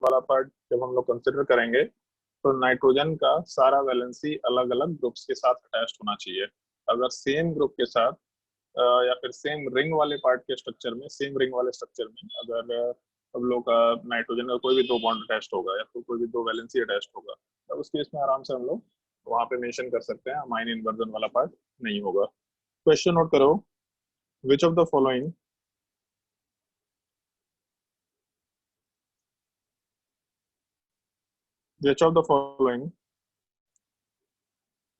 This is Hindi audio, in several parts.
वाला पार्ट जब हम लोग कंसिडर करेंगे तो नाइट्रोजन का सारा वैलेंसी अलग अलग ग्रुप्स के साथ अटैच्ड होना चाहिए। अगर सेम ग्रुप के साथ या फिर सेम रिंग वाले पार्ट के स्ट्रक्चर में, सेम रिंग वाले स्ट्रक्चर में अगर हम लोग का नाइट्रोजन का कोई भी दो बॉन्ड अटैच्ड होगा या फिर कोई भी दो वैलेंसी अटैच्ड होगा, तो उस केस में आराम से हम लोग वहां पे मेंशन कर सकते हैं अमाइन इन्वर्जन वाला पार्ट नहीं होगा। क्वेश्चन नोट करो। Which of the following which of the following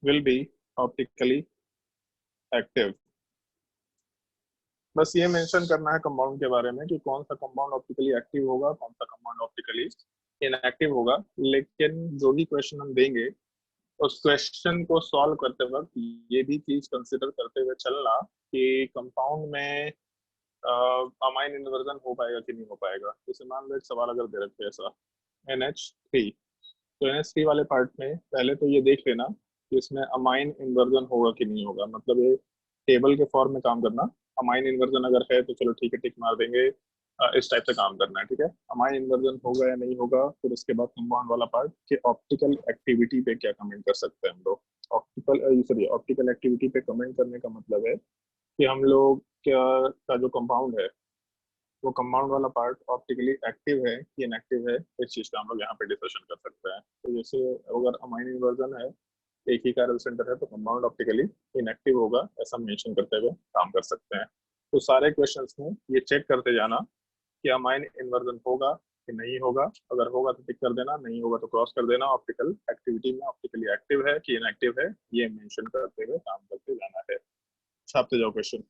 will be optically active? बस ये मेंशन करना है कंपाउंड के बारे में कि कौन सा कंपाउंड ऑप्टिकली एक्टिव होगा, कौन सा कंपाउंड ऑप्टिकली इनएक्टिव होगा। लेकिन जो भी क्वेश्चन हम देंगे उस क्वेश्चन को सॉल्व करते वक्त ये भी चीज कंसिडर करते हुए चलना कि कंपाउंड में अमाइन इन्वर्जन हो पाएगा कि नहीं हो पाएगा। जैसे मान लो एक सवाल अगर दे रखे ऐसा NH3, तो NH3 वाले पार्ट में पहले तो ये देख लेना कि इसमें अमाइन इन्वर्जन होगा कि नहीं होगा। मतलब ये टेबल के फॉर्म में काम करना, अमाइन इन्वर्जन अगर है तो चलो ठीक है टिक मार देंगे, इस टाइप से काम करना है। ठीक है, अमाइन इन्वर्जन होगा या नहीं होगा, फिर उसके बाद कंपाउंड वाला पार्ट कि ऑप्टिकल एक्टिविटी पे क्या कमेंट कर सकते हैं हम लोग। ऑप्टिकल एक्टिविटी पे कमेंट करने का मतलब है कि हम लोग का जो कंपाउंड है वो कंपाउंड वाला पार्ट ऑप्टिकली एक्टिव है कि इनएक्टिव है, इस चीज का हम लोग यहाँ पे डिस्कशन कर सकते हैं। तो जैसे अगर अमाइन इन्वर्जन है, एक ही कैरल सेंटर है, तो कंपाउंड ऑप्टिकली इनएक्टिव होगा ऐसा मेंशन करते हुए काम कर सकते हैं। तो सारे क्वेश्चंस में ये चेक करते जाना कि अमाइन इन्वर्जन होगा कि नहीं होगा। अगर होगा तो टिक कर देना, नहीं होगा तो क्रॉस कर देना। ऑप्टिकल एक्टिविटी में ऑप्टिकली एक्टिव है कि इनएक्टिव है ये मेंशन करते हुए काम करते जाना है। छापते जाओ क्वेश्चन।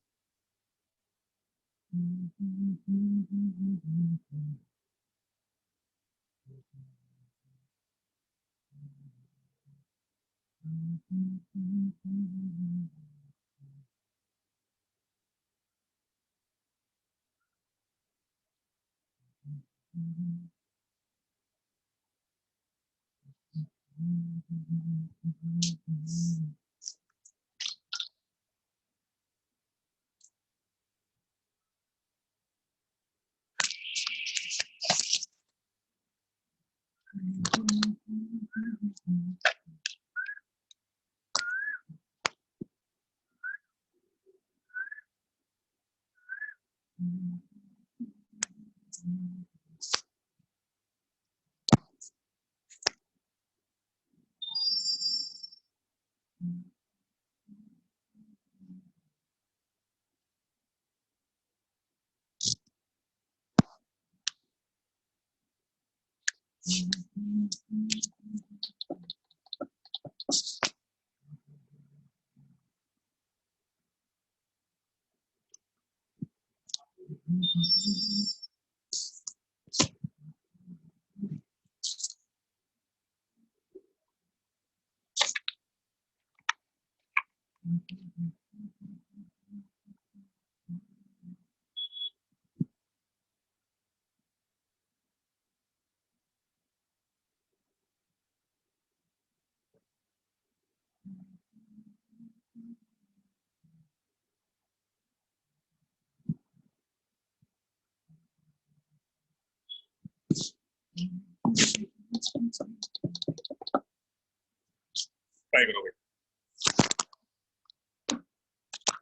ट्राई करो भाई।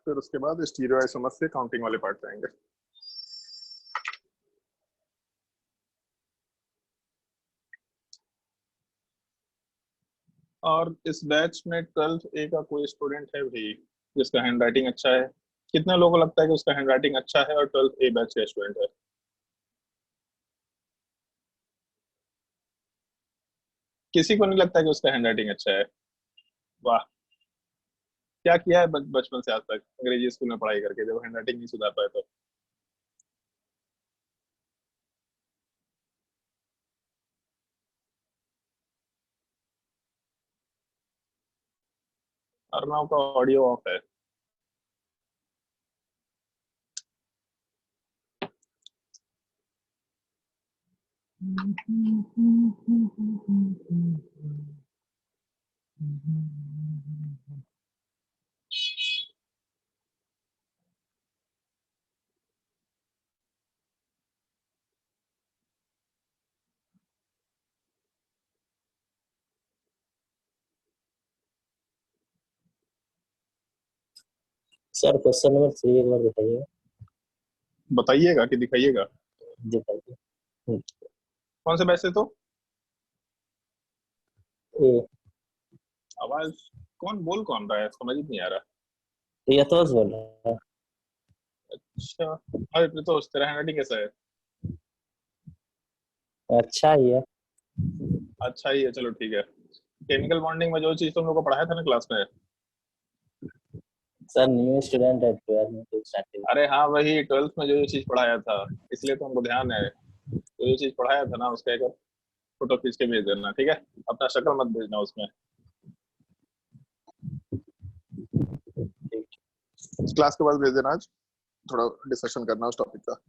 फिर उसके बाद स्टीरियो आइसोमर्स के काउंटिंग वाले पार्ट आएंगे। और इस बैच में 12th A का कोई स्टूडेंट है भी जिसका हैंड राइटिंग अच्छा है? कितने लोगों को लगता है कि उसका हैंड राइटिंग अच्छा है और 12th A बैच का स्टूडेंट है? किसी को नहीं लगता कि उसका हैंड राइटिंग अच्छा है? वाह। क्या किया है बचपन से आज तक अंग्रेजी स्कूल में पढ़ाई करके जब हैंड राइटिंग नहीं सुधार पाए तो? अर्णव का ऑडियो ऑफ है। सर क्वेश्चन नंबर 3 एक बार बताइए। बताइएगा कि दिखाइएगा? दिखाइए। कौन से बैच से? तो ए, आवाज बोल कौन रहा है, समझ ही नहीं आ रहा। ये तो बोल रहा है। अच्छा, अरे तो तेरा हैंडराइटिंग कैसा है? अच्छा ही है। अच्छा ही है, चलो ठीक है। केमिकल बॉन्डिंग में जो चीज तुम लोग को पढ़ाया था ना क्लास में। सर न्यू स्टूडेंट है 12 में तो स्टार्टिंग। अरे हाँ, वही 12th में जो चीज पढ़ाया था, इसलिए तो हमको ध्यान है। तो जो चीज पढ़ाया था ना, उसका एक फोटो खींच के भेज देना, ठीक है? अपना शक्ल मत भेजना उसमें। क्लास के बाद भेज देना, आज थोड़ा डिस्कशन करना उस टॉपिक का।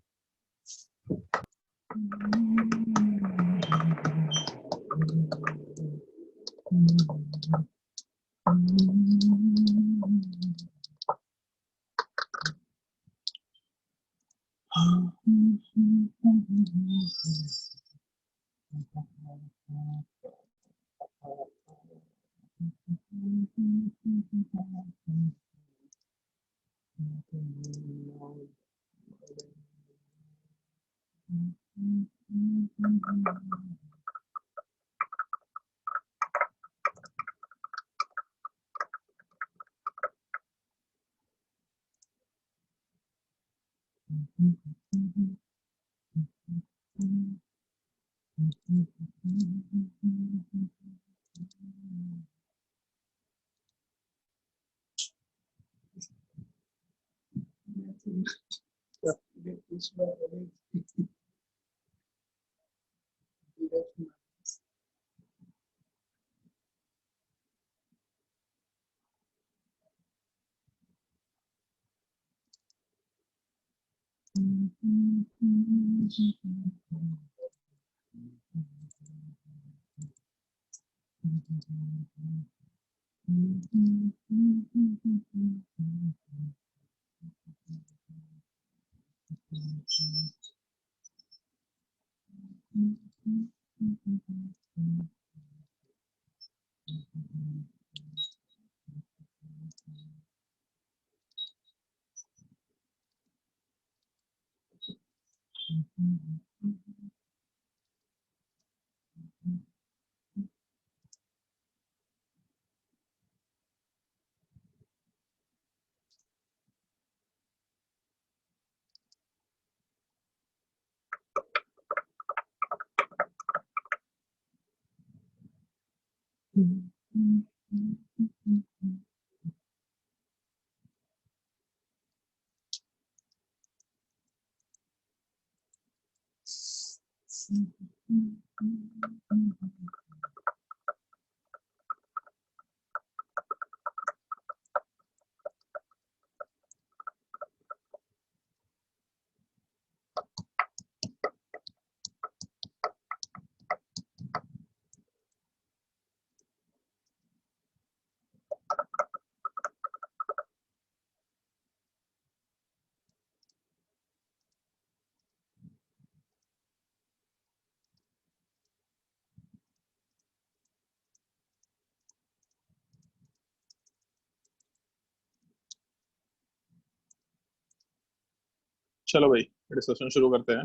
चलो भाई, डिस्कशन शुरू करते हैं।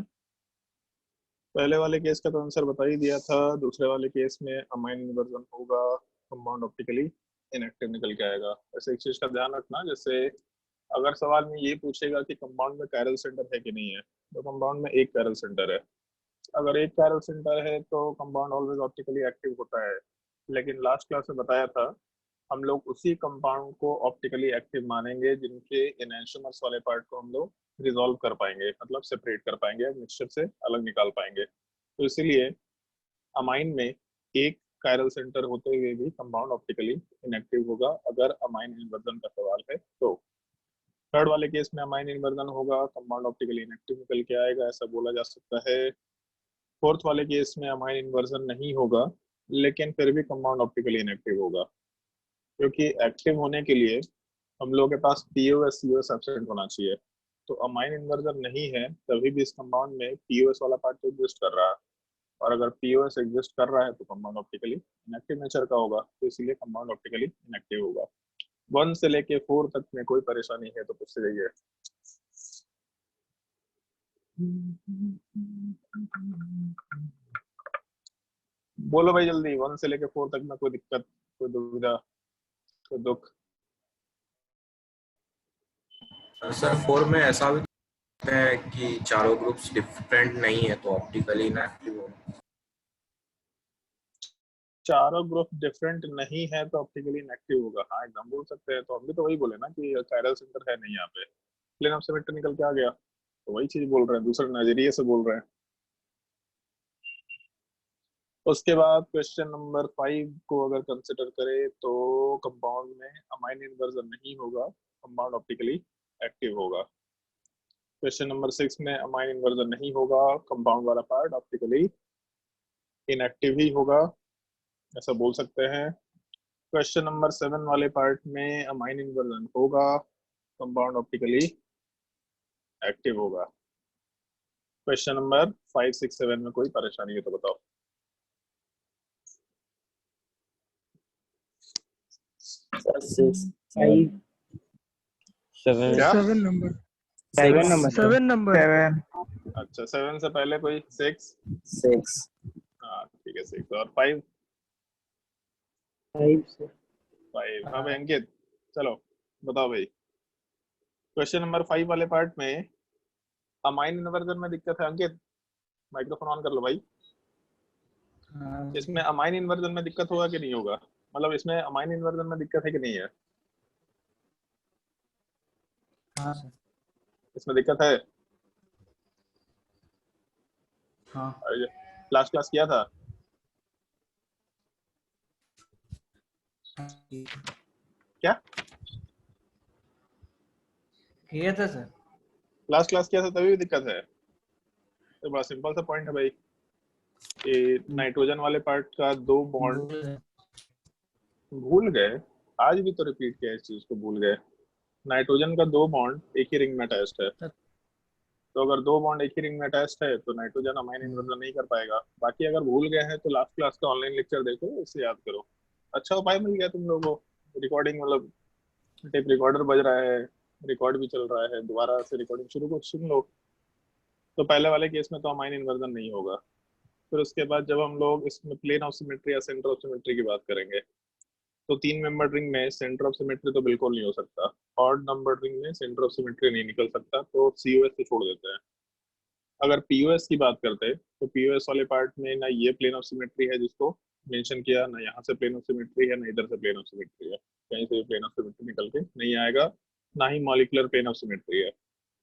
पहले वाले केस का तो आंसर बता ही दिया था। दूसरे वाले केस में अमाइन इन्वर्जन होगा, कंपाउंड ऑप्टिकली इनएक्टिव निकल के आएगा। ऐसे एक चीज का ध्यान रखना, जैसे अगर सवाल में ये पूछेगा कि कंपाउंड में कायरल सेंटर है कि नहीं है, तो कंपाउंड में एक कायरल सेंटर है। अगर एक कायरल सेंटर है तो कंपाउंड ऑलवेज ऑप्टिकली एक्टिव होता है। लेकिन लास्ट क्लास में बताया था, हम लोग उसी कंपाउंड को ऑप्टिकली एक्टिव मानेंगे जिनके एनेंटियोमर्स वाले पार्ट को हम लोग रिजॉल्व कर पाएंगे, मतलब सेपरेट कर पाएंगे, मिक्सचर से अलग निकाल पाएंगे। तो इसीलिए अमाइन में एक कायरल सेंटर होते हुए भी कंपाउंड ऑप्टिकली इनएक्टिव होगा, अगर अमाइन इन्वर्जन का सवाल है तो। थर्ड वाले केस में अमाइन इन्वर्जन होगा, कंपाउंड ऑप्टिकली इनएक्टिव निकल के आएगा, ऐसा बोला जा सकता है। फोर्थ वाले केस में अमाइन इन्वर्जन नहीं होगा, लेकिन फिर भी कंपाउंड ऑप्टिकली इनएक्टिव होगा, क्योंकि एक्टिव होने के लिए हम लोग के पास पीओएस सीओएस एब्सेंट होना चाहिए। तो अमाइन इन्वर्जन नहीं है तभी भी इस कंपाउंड में पीओएस वाला पार्ट तो एग्जिस्ट कर रहा है, और अगर पीओएस एग्जिस्ट कर रहा है तो कंपाउंड ऑप्टिकली इनएक्टिव नेचर का होगा, तो इसीलिए कंपाउंड ऑप्टिकली इनएक्टिव होगा। 1 से लेके 4 तक में कोई परेशानी है तो पूछते जाइए। बोलो भाई जल्दी, 1 से लेके 4 तक में कोई दिक्कत, कोई दुविधा, कोई दुख? सर 4 में ऐसा भी है कि चारों ग्रुप्स डिफरेंट नहीं है तो ऑप्टिकली इनएक्टिव हो। चारों ग्रुप डिफरेंट नहीं है तो ऑप्टिकली इनएक्टिव होगा। हाँ एकदम बोल सकते हैं, तो हम भी तो वही बोले ना कि कायरल सेंटर है नहीं यहाँ पे, प्लेन ऑफ सिमेट्री निकल के आ गया, तो वही चीज बोल रहे हैं, दूसरे नजरिए से बोल रहे हैं। उसके बाद क्वेश्चन नंबर 5 को अगर कंसिडर करें तो कंपाउंड में अमाइन इन्वर्जन नहीं होगा, कंपाउंड ऑप्टिकली एक्टिव होगा। क्वेश्चन नंबर 6 में अमाइन इन्वर्जन नहीं होगा, कंपाउंड वाला पार्ट ऑप्टिकली इनएक्टिव ही होगा, ऐसा बोल सकते हैं। क्वेश्चन नंबर 7 वाले पार्ट में अमाइन इन्वर्जन होगा, कंपाउंड ऑप्टिकली एक्टिव होगा। क्वेश्चन नंबर 5, 6, 7 में कोई परेशानी है तो बताओ। क्या? 7 नंबर। अच्छा 7 से पहले कोई 6? हाँ ठीक है 6 और 5? 5 हाँ भाई अंकित, चलो बताओ भाई। क्वेश्चन नंबर 5 वाले पार्ट में अमाइन इन्वर्जन में दिक्कत है। अंकित माइक्रोफोन ऑन कर लो भाई। इसमें अमाइन इन्वर्जन में दिक्कत होगा कि नहीं होगा, मतलब इसमें अमाइन इन्वर्जन में दिक्कत है कि नहीं है? हाँ सर। इसमें दिक्कत है? हाँ। लास्ट क्लास किया था? क्या किया था सर? लास्ट क्लास किया था तभी भी दिक्कत है? तो बड़ा सिंपल सा पॉइंट है भाई, ये नाइट्रोजन वाले पार्ट का 2 बॉन्ड भूल गए, आज भी तो रिपीट किया इस चीज को, भूल गए। नाइट्रोजन का 2 बॉन्ड एक ही रिंग में अटैच्ड है, तो अगर 2 बॉन्ड एक ही रिंग में अटैच्ड है तो नाइट्रोजन अमाइन इन्वर्जन नहीं कर पाएगा। बाकी अगर भूल गए हैं तो लास्ट क्लास का ऑनलाइन लेक्चर देखो, उससे याद करो। अच्छा उपाय मिल गया तुम लोगों को, रिकॉर्डिंग मतलब टेप रिकॉर्डर बज रहा है, रिकॉर्ड भी चल रहा है, दोबारा से रिकॉर्डिंग शुरू को सुन लो। तो पहले वाले केस में तो अमाइन इन्वर्जन नहीं होगा। फिर उसके बाद जब हम लोग इसमें प्लेन ऑफ सिमेट्री या सेंटर ऑफ सिमेट्री की बात करेंगे, तो 3 मेंबर रिंग में सेंटर ऑफ सिमेट्री तो बिल्कुल नहीं हो सकता, ऑड नंबर रिंग में सेंटर ऑफ सिमेट्री नहीं निकल सकता, तो सीओएस से छोड़ देते हैं। अगर पीओएस की बात करते हैं तो पीओएस वाले पार्ट में ना ये प्लेन ऑफ सिमेट्री है जिसको मेंशन किया, ना यहाँ से प्लेन ऑफ सिमेट्री है, ना इधर से प्लेन ऑफ सिमेट्री है, कहीं से भी प्लेन ऑफ सिमेट्री निकल के नहीं आएगा, ना ही मॉलिकुलर प्लेन ऑफ सिमेट्री है,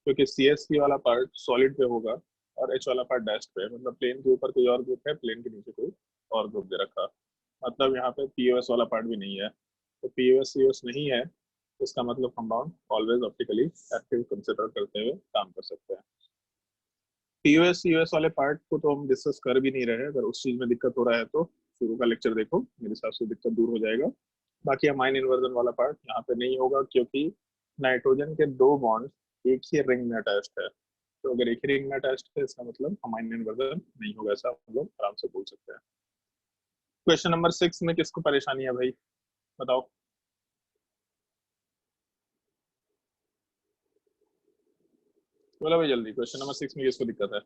क्योंकि सीएससी वाला पार्ट सॉलिड पे होगा और एच वाला पार्ट डैश पे है, मतलब प्लेन के ऊपर कोई और ग्रुप है, प्लेन के नीचे कोई और ग्रुप दे रखा, मतलब यहाँ पे पीओएस वाला पार्ट भी नहीं है। तो पीओएस सीओएस नहीं है, इसका मतलब compound always optically active consider करते हुए काम कर सकते हैं। पीओएस यूएस वाले पार्ट को तो हम डिस्कस कर भी नहीं रहे, अगर उस चीज में दिक्कत हो रहा है तो शुरू का लेक्चर देखो, मेरे हिसाब से दिक्कत दूर हो जाएगा। बाकी अमाइन इन्वर्जन वाला पार्ट यहाँ पे नहीं होगा, क्योंकि नाइट्रोजन के 2 बॉन्ड एक ही रिंग में अटैच्ड है, तो अगर एक ही रिंग में अटैच्ड है इसका मतलब अमाइन इन्वर्जन नहीं होगा, ऐसा हम लोग आराम से बोल सकते हैं। क्वेश्चन नंबर 6 में किसको परेशानी है भाई बताओ। बोला भाई जल्दी, क्वेश्चन नंबर 6 में किसको दिक्कत है?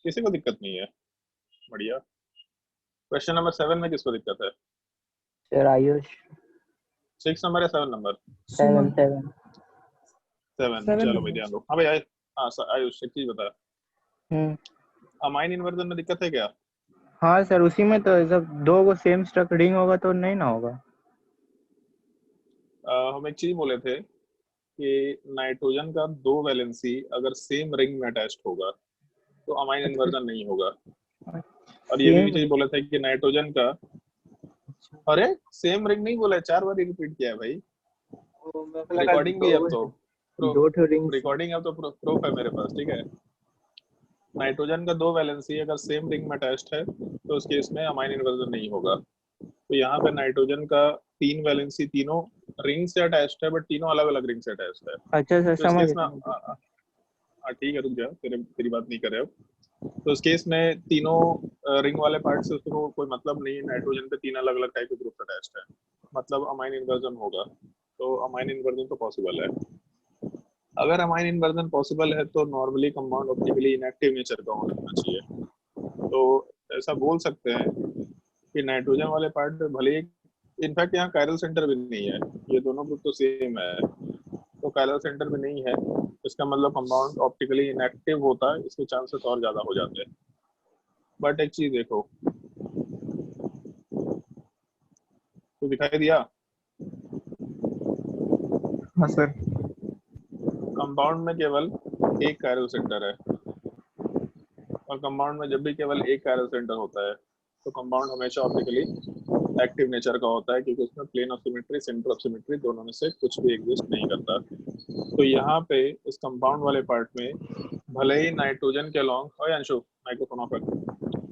किसी को दिक्कत नहीं है, बढ़िया। क्वेश्चन नंबर 7 में किसको दिक्कत है? सर आयुष 6 नंबर या 7 नंबर? 7 चलो भाई ध्यान दो। हाँ भाई हाँ आयुष एक चीज बता, अमाइन इन्वर्जन में दिक्कत है क्या? हाँ सर, उसी में तो जब 2 को सेम स्ट्रक्चर रिंग होगा तो नहीं ना होगा। हम एक चीज बोले थे कि नाइट्रोजन का 2 वैलेंसी अगर सेम रिंग में अटैच्ड होगा तो अमाइन इन्वर्जन नहीं होगा, और ये भी चीज बोले थे कि नाइट्रोजन का, अरे सेम रिंग नहीं बोला, 4 बार रिपीट किया है भाई, रिकॉर्डिंग भी अब तो रिकॉर्डिंग अब तो प्रूफ है मेरे पास, ठीक है। नाइट्रोजन का 2 वैलेंसी अगर सेम रिंग में अटैच्ड है तो उस केस में अमाइन इन्वर्जन नहीं होगा। तो यहाँ पे नाइट्रोजन का 3 वैलेंसी तीनों रिंग से अटैच्ड है, बट तीनों अलग अलग रिंग से अटैच्ड है। अच्छा सर, तो समझ हाँ ठीक है रुक जा, तेरी बात नहीं कर रहे हो। तो उस केस में तीनों रिंग वाले पार्ट से उसको कोई मतलब नहीं है, नाइट्रोजन पे 3 अलग अलग टाइप के ग्रुप अटैच्ड है, मतलब अमाइन इन्वर्जन होगा, तो अमाइन इन्वर्जन तो पॉसिबल है। अगर अमाइन इन्वर्जन पॉसिबल है तो normally compound optically inactive nature का होना चाहिए। तो ऐसा बोल सकते हैं कि नाइट्रोजन वाले पार्ट पे भले ही, इनफैक्ट यहाँ कायरल सेंटर भी नहीं है, ये दोनों ग्रुप तो सेम है, तो कायरल सेंटर भी नहीं है, इसका मतलब कंपाउंड ऑप्टिकली इनएक्टिव होता है, इसके चांसेस और ज्यादा हो जाते हैं। बट एक चीज देखो, तो दिखाई दिया हाँ सर। कंपाउंड में केवल एक कायरल सेंटर है, और कंपाउंड में जब भी केवल एक कायरल सेंटर होता है तो कंपाउंड हमेशा ऑप्टिकली एक्टिव नेचर का होता है, क्योंकि उसमें plane of symmetry, centre of symmetry दोनों में से कुछ भी एग्जिस्ट नहीं करता। तो यहाँ पे इस कंपाउंड वाले पार्ट में भले ही नाइट्रोजन के अलोंग, और अंशु माइक्रोफोन ऑफ कर,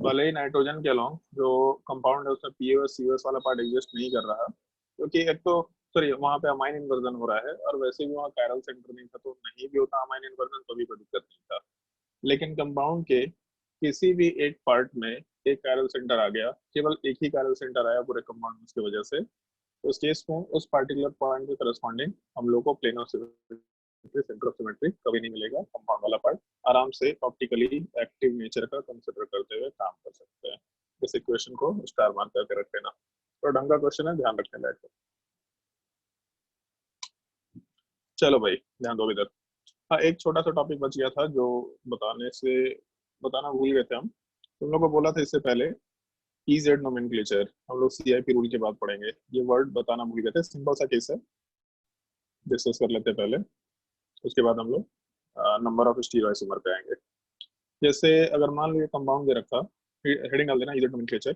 भले ही नाइट्रोजन के अलोंग जो कंपाउंड है उसमें पीओएस सीओएस वाला पार्ट एग्जिस्ट नहीं कर रहा, क्योंकि एक तो सॉरी वहाँ पे अमाइन इन्वर्जन हो रहा है, और वैसे भी वहाँ कायरल सेंटर नहीं था, तो नहीं भी होता अमाइन इन्वर्जन तो भी कोई दिक्कत नहीं था। लेकिन कंपाउंड के किसी भी एक पार्ट में एक कायरल सेंटर आ गया, केवल एक ही कायरल सेंटर आया पूरे कंपाउंड में, उसकी वजह से उस केस में उस पार्टिकुलर पॉइंट के करस्पॉन्डिंग हम लोग को plane of symmetry, centre of symmetry कभी नहीं मिलेगा। कंपाउंड वाला पार्ट आराम से ऑप्टिकली एक्टिव नेचर का कंसिडर करते हुए काम कर सकते हैं। इस इक्वेशन को स्टार मार्क करके रख लेना, तो ढंग का क्वेश्चन है, ध्यान रखने लायक। चलो भाई ध्यान दो इधर। हाँ, एक छोटा सा टॉपिक बच गया था जो बताना भूल गए थे हम। तुम लोग को बोला था इससे पहले EZ नोमेनक्लेचर, हम लोग CIP रूल के बाद पढ़ेंगे, ये वर्ड बताना भूल गए थे। सिंपल सा केस है, डिस्कस कर लेते हैं पहले, उसके बाद हम लोग नंबर ऑफ स्टीरियोआइसोमर पे आएंगे। जैसे अगर मान लो ये कंपाउंड दे रखा, हेडिंग डाल देना EZ नोमेनक्लेचर।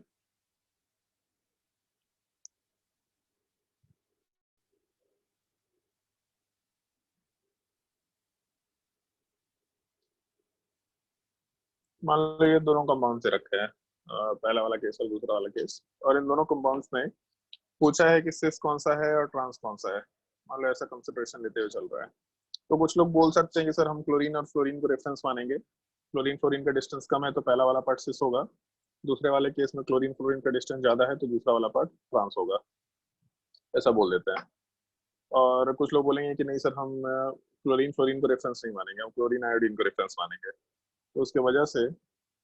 मान लो ये दोनों कंपाउंड से रखे हैं, पहला वाला केस और दूसरा वाला केस, और इन दोनों कंपाउंड्स में पूछा है कि सिस कौन सा है और ट्रांस कौन सा है। मान लो ऐसा कंसिडरेशन लेते हुए चल रहा है, तो कुछ लोग बोल सकते हैं कि सर हम क्लोरीन और फ्लोरीन को रेफरेंस मानेंगे, क्लोरीन फ्लोरीन का डिस्टेंस कम है तो पहला वाला पार्ट सिस होगा, दूसरे वाले केस में क्लोरीन फ्लोरीन का डिस्टेंस ज्यादा है तो दूसरा वाला पार्ट ट्रांस होगा, ऐसा बोल देते हैं। और कुछ लोग बोलेंगे कि नहीं सर हम क्लोरीन फ्लोरीन को रेफरेंस नहीं मानेंगे, हम क्लोरीन आयोडीन को रेफरेंस मानेंगे, तो उसके वजह से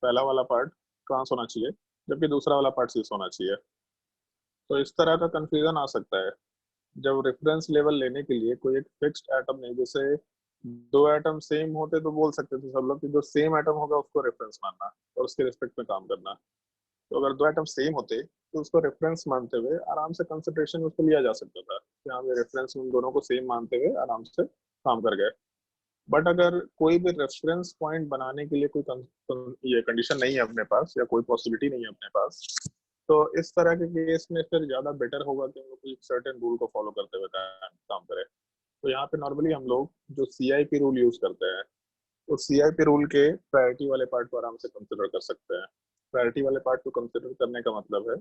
पहला वाला पार्ट ट्रांस होना चाहिए जबकि दूसरा वाला पार्ट सिस होना चाहिए। तो इस तरह का कंफ्यूजन आ सकता है जब रेफरेंस लेवल लेने के लिए कोई एक फिक्स्ड एटम नहीं, जैसे दो एटम सेम होते तो बोल सकते थे सब लोग कि जो सेम एटम होगा उसको रेफरेंस मानना और उसके रिस्पेक्ट में काम करना। तो अगर दो एटम सेम होते तो उसको रेफरेंस मानते हुए आराम से कंसिडरेशन उसको लिया जा सकता था कि हाँ रेफरेंस उन दोनों को सेम मानते हुए आराम से काम कर गए। बट अगर कोई भी रेफरेंस पॉइंट बनाने के लिए ये कंडीशन नहीं है अपने पास या कोई पॉसिबिलिटी नहीं है अपने पास, तो इस तरह के केस में फिर ज्यादा बेटर होगा कि हम लोग एक सर्टेन रूल को फॉलो करते हुए काम करें। तो यहाँ पे नॉर्मली हम लोग जो CIP रूल यूज करते हैं, उस CIP रूल के प्रायोरिटी वाले पार्ट को आराम से कंसिडर कर सकते हैं। प्रायोरिटी वाले पार्ट को कंसिडर करने का मतलब है,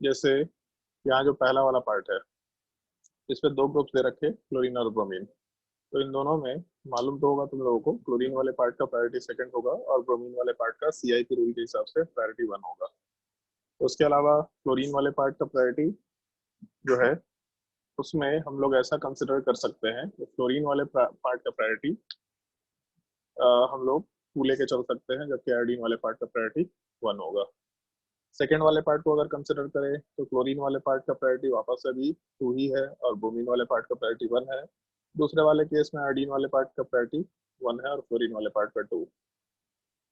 जैसे यहाँ जो पहला वाला पार्ट है इसमें दो ग्रुप्स दे रखे, क्लोरीन और ब्रोमीन, तो इन दोनों में मालूम तो होगा तुम लोगों को क्लोरीन वाले पार्ट का प्रायोरिटी सेकंड होगा और ब्रोमीन वाले पार्ट का CIP रूल के हिसाब से प्रायोरिटी 1 होगा। उसके अलावा क्लोरीन वाले पार्ट का प्रायोरिटी जो है उसमें हम लोग ऐसा कंसिडर कर सकते हैं कि फ्लोरीन वाले पार्ट का प्रायोरिटी हम लोग 2 लेके चल सकते हैं, जबकि आयोडीन वाले पार्ट का प्रायोरिटी 1 होगा। सेकेंड वाले पार्ट को अगर कंसिडर करें तो क्लोरीन वाले पार्ट का प्रायोरिटी वापस से भी 2 ही है और ब्रोमीन वाले पार्ट का प्रायोरिटी 1 है। दूसरे वाले केस में आयोडीन वाले पार्ट का प्रायोरिटी 1 है और फ्लोरीन वाले पार्ट का 2।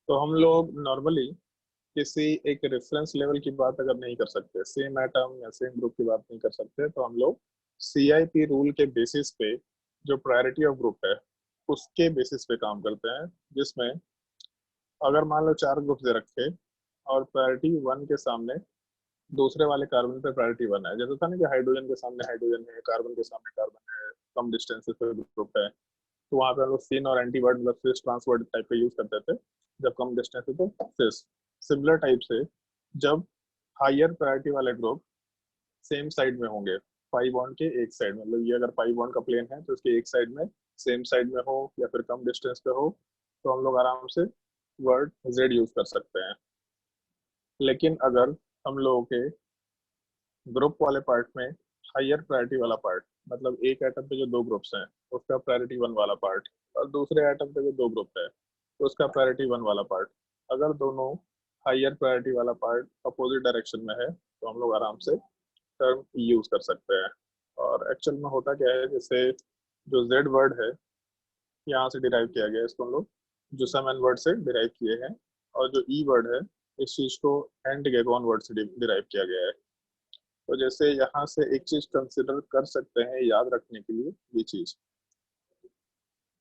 तो हम लोग नॉर्मली किसी एक रेफरेंस लेवल की बात अगर नहीं कर सकते, सेम एटम या सेम ग्रुप की बात नहीं कर सकते, तो हम लोग CIP रूल के बेसिस पे जो प्रायोरिटी ऑफ ग्रुप है उसके बेसिस पे काम करते हैं, जिसमें अगर मान लो 4 ग्रुप दे रखे और प्रायोरिटी 1 के सामने दूसरे वाले कार्बन पे प्रायोरिटी 1 है, जैसे था ना कि हाइड्रोजन के सामने हाइड्रोजन है, कार्बन के सामने कार्बन है, कम डिस्टेंस पे ग्रुप है, तो वहाँ पे हम लोग सिन और एंटी वर्ड मतलब सिस ट्रांसवर्ड टाइप का यूज करते थे। जब कम डिस्टेंस है तो सिस। सिमिलर टाइप से जब हायर प्रायोरिटी वाले ग्रुप सेम साइड में होंगे, पाई बॉन्ड के एक साइड, मतलब ये अगर पाई बॉन्ड का प्लेन है तो उसके एक साइड में सेम साइड में हो या फिर कम डिस्टेंस पे हो, तो हम लोग आराम से वर्ड Z यूज कर सकते हैं। लेकिन अगर हम लोगों के ग्रुप वाले पार्ट में हायर प्रायोरिटी वाला पार्ट, मतलब एक एटम पे जो दो ग्रुप्स हैं उसका प्रायोरिटी 1 वाला पार्ट, और दूसरे एटम पे जो दो ग्रुप है तो उसका प्रायोरिटी 1 वाला पार्ट, अगर दोनों हायर प्रायोरिटी वाला पार्ट अपोजिट डायरेक्शन में है तो हम लोग आराम से टर्म यूज कर सकते हैं। और एक्चुअल में होता क्या है, जैसे जो जेड वर्ड है यहाँ से डिराइव किया गया है, इसको हम लोग जुसैमैन वर्ड से डिराइव किए हैं, और जो ई वर्ड है इस चीज को एंटीगेगोन वर्ड से डिराइव किया गया है। तो जैसे यहाँ से एक चीज कंसिडर कर सकते हैं याद रखने के लिए, ये चीज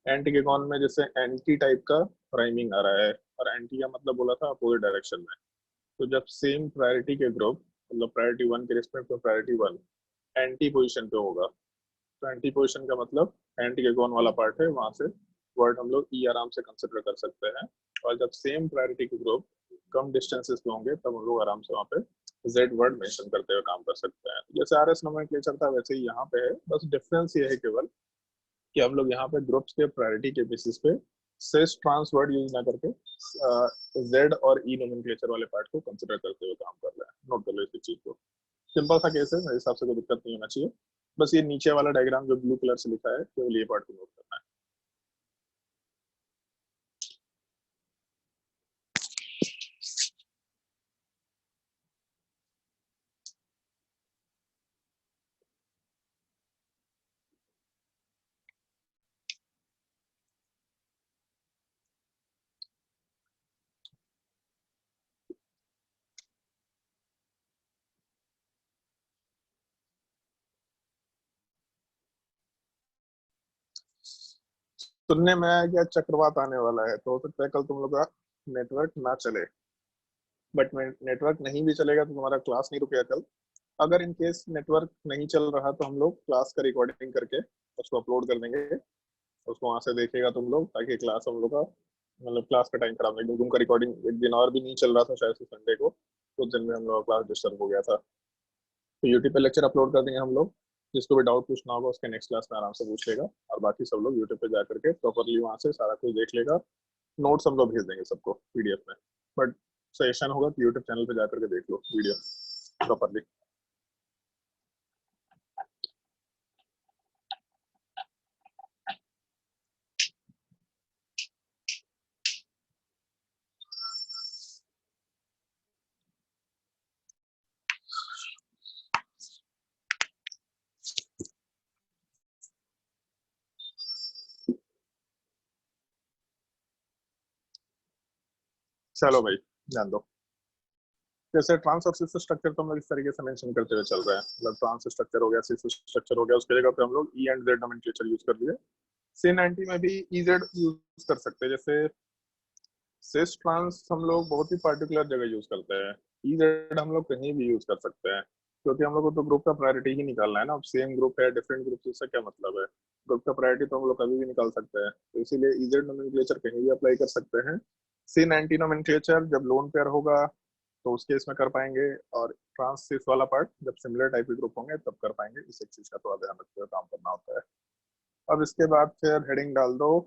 एंटीगेगोन में जैसे एंटी टाइप का राइमिंग आ रहा है, और एंटी का मतलब बोला था अपोजिट डायरेक्शन में। तो जब सेम प्रायोरिटी के ग्रुप, मतलब प्रायोरिटी 1 के रिस्पेक्ट में प्रायोरिटी 1 एंटी पोजिशन पे होगा, तो एंटी पोजिशन का मतलब एंटीगेगोन वाला पार्ट है, वहां से वर्ड हम लोग ई आराम से कंसिडर कर सकते हैं। और जब सेम प्रायोरिटी के ग्रुप कम डिस्टेंसेस पे होंगे तब हम लोग आराम से वहाँ पे जेड वर्ड मेंशन करते हुए काम कर सकते हैं। जैसे आर एस नोमेनक्लेचर था वैसे ही यहाँ पे है, बस डिफरेंस ये है केवल कि हम लोग यहाँ पे ग्रुप्स के प्रायोरिटी के बेसिस पे सिस ट्रांस वर्ड यूज ना करके जेड और ई नोमेनक्लेचर वाले पार्ट को कंसिडर करते हुए काम कर रहे हैं। नोट कर लो इस चीज को, सिंपल सा केस है, मेरे हिसाब से कोई दिक्कत नहीं होना चाहिए। बस ये नीचे वाला डायग्राम जो ब्लू कलर से लिखा है केवल ये पार्ट को नोट करना है। सुनने में आया क्या चक्रवात आने वाला है, तो हो सकता है कल तुम लोग का नेटवर्क ना चले, बट नेटवर्क नहीं भी चलेगा तो तुम्हारा क्लास नहीं रुकेगा कल। अगर इन केस नेटवर्क नहीं चल रहा तो हम लोग क्लास का रिकॉर्डिंग करके उसको अपलोड कर देंगे, उसको वहां से देखेगा तुम लोग, ताकि क्लास हम लोग का मतलब क्लास का टाइम खराब नहीं। क्योंकि उनका रिकॉर्डिंग एक दिन और भी नहीं चल रहा था शायद से संडे को, तो दिन में हम लोग का क्लास डिस्टर्ब हो गया था। तो यूट्यूब पे लेक्चर अपलोड कर देंगे हम लोग, जिसको भी डाउट पूछना होगा उसके नेक्स्ट क्लास में आराम से पूछ लेगा, और बाकी सब लोग यूट्यूब पे जा करके प्रॉपरली वहाँ से सारा कुछ देख लेगा। नोट्स हम लोग भेज देंगे सबको पीडीएफ में, बट सजेशन होगा कि यूट्यूब चैनल पे जा करके देख लो वीडियो प्रॉपरली। चलो भाई ध्यान दो। जैसे ट्रांस और सिस स्ट्रक्चर तो हम लोग इस तरीके से मेंशन करते हुए चल रहे हैं, मतलब ट्रांस स्ट्रक्चर हो गया, सिस स्ट्रक्चर हो गया, उसके जगह पे हम लोग E and Z nomenclature use कर लिए। सिन एंटी में भी ई जेड यूज कर सकते हैं। जैसे सिस ट्रांस हम लोग बहुत ही पर्टिकुलर जगह यूज करते हैं, ई जेड हम लोग कहीं भी यूज कर सकते हैं, क्योंकि हम लोग को तो ग्रुप का प्रायोरिटी ही निकालना है ना। अब सेम ग्रुप है डिफरेंट ग्रुप से क्या मतलब है, ग्रुप का प्रायोरिटी तो हम लोग कभी भी निकाल सकते हैं, तो इसीलिए ई जेड नोमेनक्लेचर कहीं भी अप्लाई कर सकते हैं। सिन एंटी नोमेनक्लेचर जब लोन पेयर होगा तो उस केस में कर पाएंगे, और ट्रांस सिस वाला पार्ट जब सिमिलर टाइप के ग्रुप होंगे तब कर पाएंगे। इस एक चीज का थोड़ा ध्यान रखते हुए काम करना होता है। अब इसके बाद फिर हेडिंग डाल दो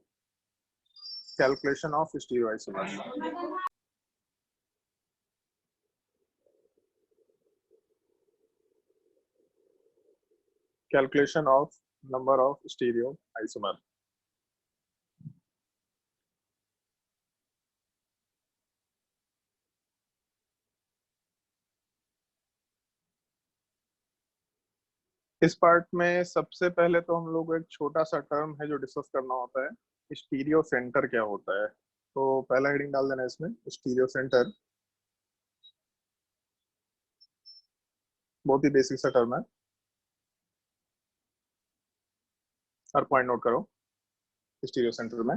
calculation of stereoisomers. Calculation of number of stereo isomer. इस पार्ट में सबसे पहले तो हम लोग एक छोटा सा टर्म है जो डिस्कस करना होता है, स्टीरियो सेंटर क्या होता है। तो पहला हेडिंग डाल देना इसमें स्टीरियो सेंटर। बहुत ही बेसिक सा टर्म है, हर पॉइंट नोट करो। स्टीरियो सेंटर में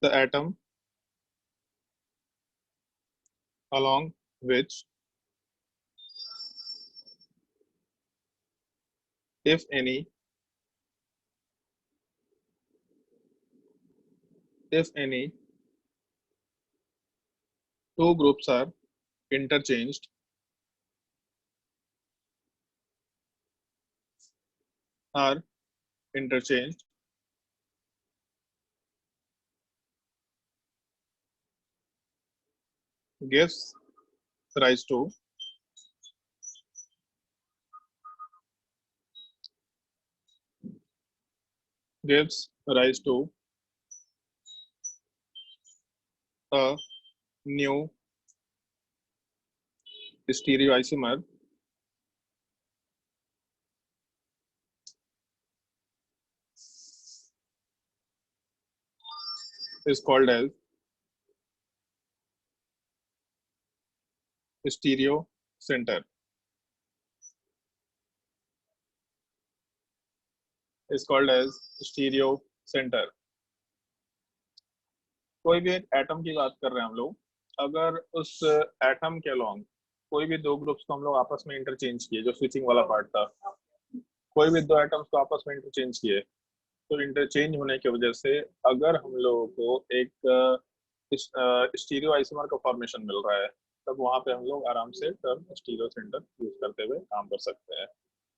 the atom along which if any two groups are interchanged are interchanged gives rise to a new stereoisomer is called as stereo center. Is called as stereo center. कोई भी एक एटम की बात कर रहे हैं हम लोग, अगर उस एटम के अलोंग कोई भी दो ग्रुप्स को हम लोग आपस में इंटरचेंज किए, जो स्विचिंग वाला पार्ट था, कोई भी दो एटम्स को आपस में इंटरचेंज किए, तो इंटरचेंज होने की वजह से अगर हम लोगों को एक स्टीरियो आइसोमर का फॉर्मेशन मिल रहा है, तब वहां पे हम लोग आराम से टर्म स्टीरियो सेंटर यूज करते हुए काम कर सकते हैं।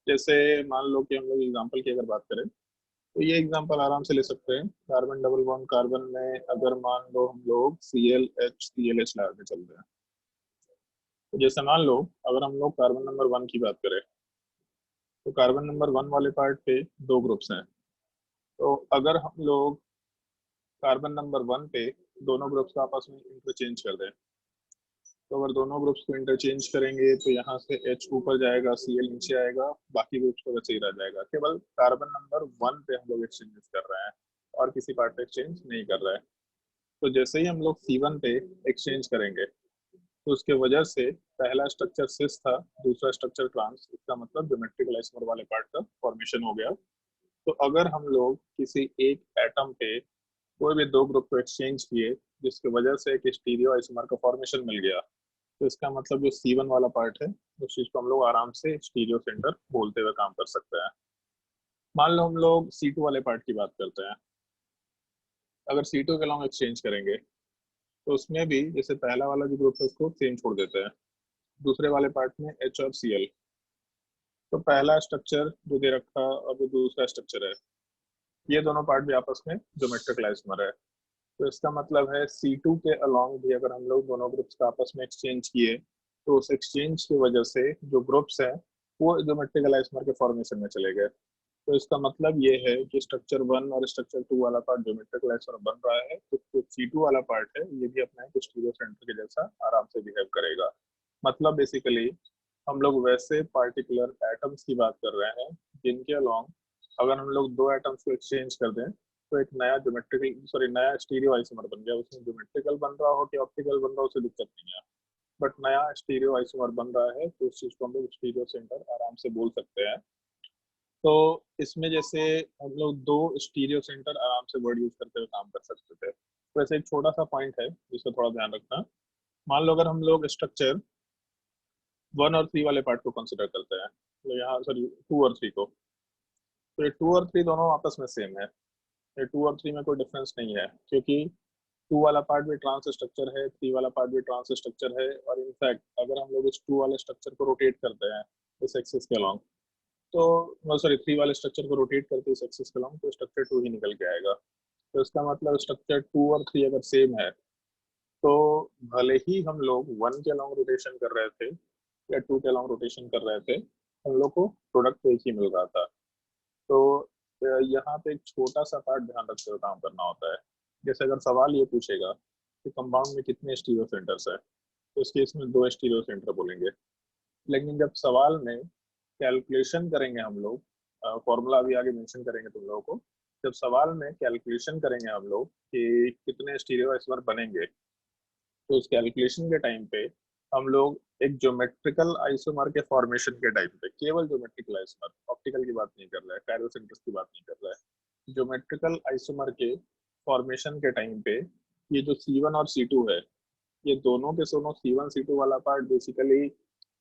जैसे मान लो कि हम लोग एग्जांपल की अगर बात करें, तो ये एग्जांपल आराम से ले सकते हैं। कार्बन डबल बॉन्ड कार्बन में अगर मान लो हम लोग ClH लगा के चल रहे हैं, तो जैसे मान लो अगर हम लोग कार्बन नंबर 1 की बात करें, तो कार्बन नंबर 1 वाले पार्ट पे दो ग्रुप्स हैं। तो अगर हम लोग कार्बन नंबर 1 पे दोनों ग्रुप्स को आपस में इंटरचेंज कर दें, तो अगर दोनों ग्रुप्स को इंटरचेंज करेंगे तो यहाँ से H ऊपर जाएगा, Cl नीचे आएगा, बाकी ग्रुप्स को वैसे ही रह जाएगा। केवल कार्बन नंबर 1 पे हम लोग एक्सचेंज कर रहे हैं और किसी पार्ट पे एक्सचेंज नहीं कर रहे हैं। तो जैसे ही हम लोग C1 पे एक्सचेंज करेंगे, तो उसके वजह से पहला स्ट्रक्चर सिस था, दूसरा स्ट्रक्चर ट्रांस, इसका मतलब ज्योमेट्रिकल आइसोमर वाले पार्ट का फॉर्मेशन हो गया। तो अगर हम लोग किसी एक एटम पे कोई भी दो ग्रुप को एक्सचेंज किए, जिसकी वजह से एक स्टीरियो आइसोमर का फॉर्मेशन मिल गया, तो इसका मतलब जो C1 वाला पार्ट है, उस चीज को हम लोग आराम से स्टीरियो सेंटर बोलते हुए काम कर सकते हैं। मान लो हम लोग C2 वाले पार्ट की बात करते हैं। अगर C2 के लॉन्ग एक्सचेंज करेंगे, तो उसमें भी जैसे पहला वाला जो ग्रुप है उसको सेम छोड़ देते हैं, दूसरे वाले पार्ट में H और Cl। तो पहला स्ट्रक्चर जो दे रखा और जो दूसरा स्ट्रक्चर है, ये दोनों पार्ट भी आपस में ज्योमेट्रिकल आइसोमर है। तो इसका मतलब है C2 के अलोंग भी अगर हम लोग दोनों ग्रुप्स का आपस में एक्सचेंज किए, तो उस एक्सचेंज की वजह से जो ग्रुप्स हैं वो ज्योमेट्रिकल आइसोमर के फॉर्मेशन में चले गए। तो इसका मतलब ये है कि स्ट्रक्चर 1 और स्ट्रक्चर 2 वाला पार्ट ज्योमेट्रिकल आइसोमर बन रहा है, तो जो C2 वाला पार्ट है ये भी अपना एक स्टीरियो सेंटर के जैसा आराम से बिहेव करेगा। मतलब बेसिकली हम लोग वैसे पार्टिकुलर एटम्स की बात कर रहे हैं जिनके अलोंग अगर हम लोग दो एटम्स को एक्सचेंज कर दें, तो एक नया स्टीरियो आइसोमर बन गया। उसमें ज्योमेट्रिकल बन रहा हो कि ऑप्टिकल बन रहा हो, उससे दिक्कत नहीं है, बट नया स्टीरियो आइसोमर बन रहा है, तो उस चीज को हम लोग स्टीरियो सेंटर आराम से बोल सकते हैं। तो इसमें जैसे हम लोग दो स्टीरियो सेंटर आराम से वर्ड यूज करते हुए काम कर सकते थे। तो ऐसे एक छोटा सा पॉइंट है जिसका थोड़ा ध्यान रखना। मान लो अगर हम लोग स्ट्रक्चर 1 और 3 वाले पार्ट को कंसिडर करते हैं, तो यहाँ 2 और 3 को, तो ये 2 और 3 दोनों आपस में सेम है। ये 2 और 3 में कोई डिफरेंस नहीं है, क्योंकि 2 वाला पार्ट भी ट्रांस स्ट्रक्चर है, 3 वाला पार्ट भी ट्रांस स्ट्रक्चर है। और इनफैक्ट अगर हम लोग इस 2 वाले स्ट्रक्चर को रोटेट करते हैं इस एक्सिस के अलोंग, तो 3 वाले स्ट्रक्चर को रोटेट करते इस एक्सिस के अलोंग, तो स्ट्रक्चर 2 ही निकल के आएगा। तो इसका मतलब स्ट्रक्चर 2 और 3 अगर सेम है, तो भले ही हम लोग 1 के अलोंग रोटेशन कर रहे थे या 2 के अलोंग रोटेशन कर रहे थे, हम लोग को प्रोडक्ट एक ही मिल रहा था। तो यहाँ पे एक छोटा सा पार्ट ध्यान रखते हुए काम करना होता है। जैसे अगर सवाल ये पूछेगा कि कंपाउंड में कितने स्टीरियो सेंटर्स है, तो इस केस में 2 स्टीरियो सेंटर बोलेंगे। लेकिन जब सवाल में कैलकुलेशन करेंगे हम लोग, फॉर्मूला अभी आगे मेंशन करेंगे तुम लोगों को, जब सवाल में कैलकुलेशन करेंगे हम लोग कि कितने स्टीरियो आइसोमर बनेंगे, तो उस कैलकुलेशन के टाइम पे हम लोग एक ज्योमेट्रिकल आइसोमर के फॉर्मेशन के टाइम पे, केवल ज्योमेट्रिकल आइसोमर, ऑप्टिकल की बात नहीं कर रहा है, कायरोसेंटर्स की बात नहीं कर रहा है, ज्योमेट्रिकल आइसोमर के फॉर्मेशन के टाइम पे ये जो C1 और C2 है, ये दोनों के दोनों C1 C2 वाला पार्ट बेसिकली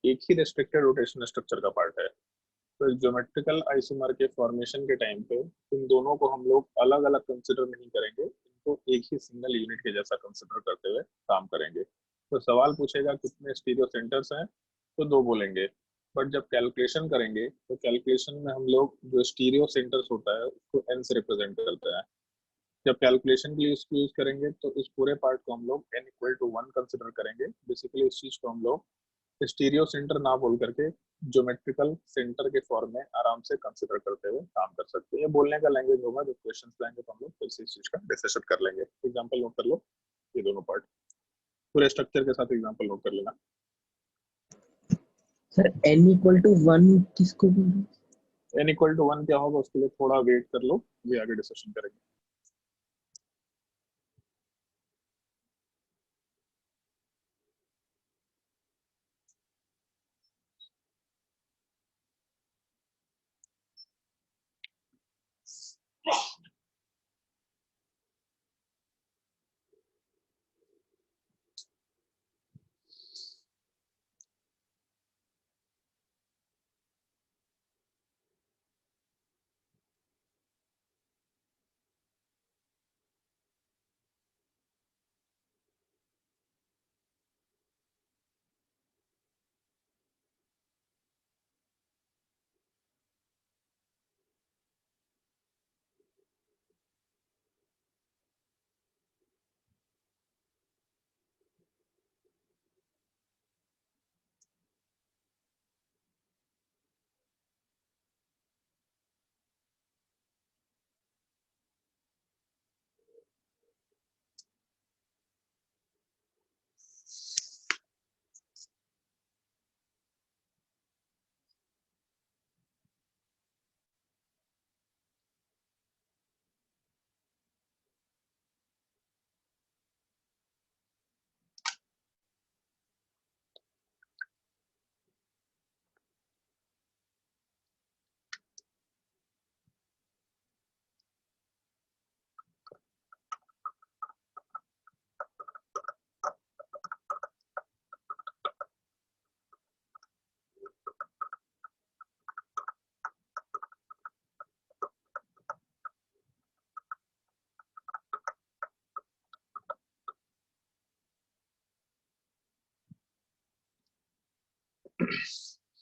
एक ही रेस्ट्रिक्टेड रोटेशन स्ट्रक्चर का पार्ट है। तो ज्योमेट्रिकल आइसोमर के फॉर्मेशन के टाइम पे इन दोनों को हम लोग अलग अलग कंसिडर नहीं करेंगे, इनको एक ही सिंगल यूनिट के जैसा कंसिडर करते हुए काम करेंगे। तो सवाल पूछेगा कितने स्टीरियो सेंटर्स हैं, तो 2 बोलेंगे। बट जब कैलकुलेशन करेंगे तो कैलकुलेशन में हम लोग जो स्टीरियो सेंटर्स होता है उसको n से रिप्रेजेंट करते हैं। जब कैलकुलेशन के लिए इसको यूज करेंगे तो इस पूरे पार्ट को हम लोग n इक्वल टू 1 कंसिडर करेंगे। बेसिकली इस चीज को हम लोग स्टीरियो सेंटर ना बोल करके ज्योमेट्रिकल सेंटर के फॉर्म में आराम से कंसिडर करते हुए काम कर सकते हैं। ये बोलने का लैंग्वेज होगा, जब क्वेश्चंस लाएंगे तो हम लोग फिर से इस चीज का डिस्कशन कर लेंगे। एग्जांपल नोट कर लो, ये दोनों पार्ट पूरे स्ट्रक्चर के साथ एग्जांपल नोट कर लेना। सर n इक्वल टू 1 किसको बोल रहे हैं? n इक्वल टू 1 क्या होगा उसके लिए थोड़ा वेट कर लो, अभी आगे डिस्कशन करेंगे।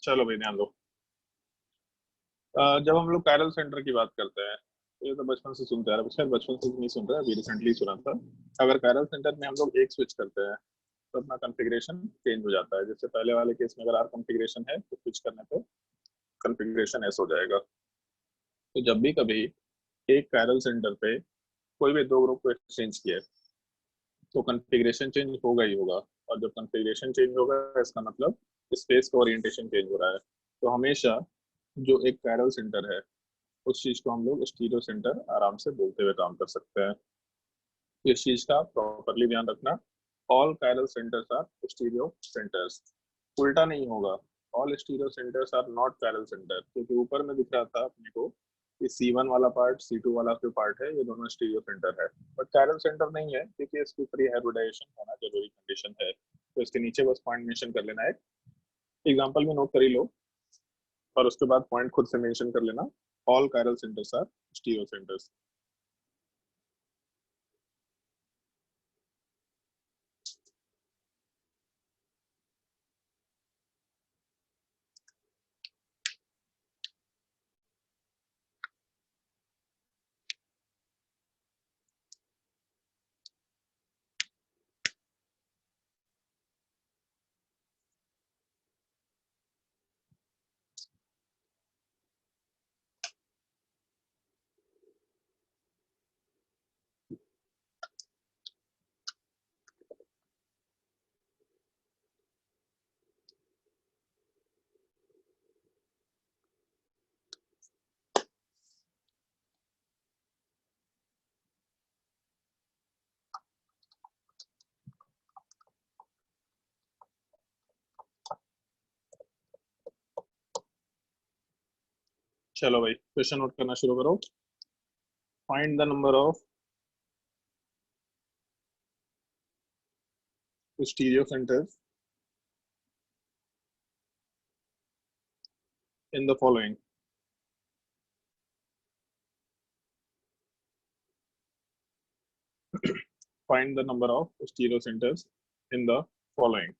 चलो भाई ध्यान दो। जब हम लोग कायरल सेंटर की बात करते हैं, ये तो बचपन से सुनते आ रहे हैं, शायद बचपन से नहीं सुन रहे हैं, अभी रिसेंटली सुना था। अगर कायरल सेंटर में हम लोग एक स्विच करते हैं तो अपना कॉन्फ़िगरेशन चेंज हो जाता है। जैसे पहले वाले केस में अगर आर कॉन्फ़िगरेशन है तो स्विच करने पे कॉन्फ़िगरेशन एस हो जाएगा। तो जब भी कभी एक कायरल सेंटर पे कोई भी दो ग्रुप को एक्सचेंज किया तो कॉन्फ़िगरेशन चेंज होगा ही होगा। और जब कॉन्फ़िगरेशन चेंज होगा इसका मतलब स्पेस का ओरिएंटेशन चेंज हो रहा है। तो हमेशा जो एक कायरल सेंटर है उस चीज को हम लोग स्टीरियो सेंटर आराम से बोलते हुए काम कर सकते हैं। इस चीज का प्रॉपरली ध्यान रखना। All chiral centres are stereo centres, उल्टा नहीं होगा। All stereo centres are not chiral centre, क्योंकि ऊपर में दिख रहा था अपने को कि C1 वाला पार्ट C2 वाला जो पार्ट है ये दोनों स्टीरियो सेंटर है, बट कायरल सेंटर नहीं है क्योंकि इसकी फ्री हाइब्रिडाइजेशन होना जरूरी कंडीशन है। तो इसके नीचे बस पॉइंट मेंशन कर लेना है, एग्जांपल में नोट कर ही लो और उसके बाद पॉइंट खुद से मेंशन कर लेना। All chiral centres are stereo centres. चलो भाई क्वेश्चन नोट करना शुरू करो। Find the number of stereo centres in the following. Find the number of stereo centres in the following.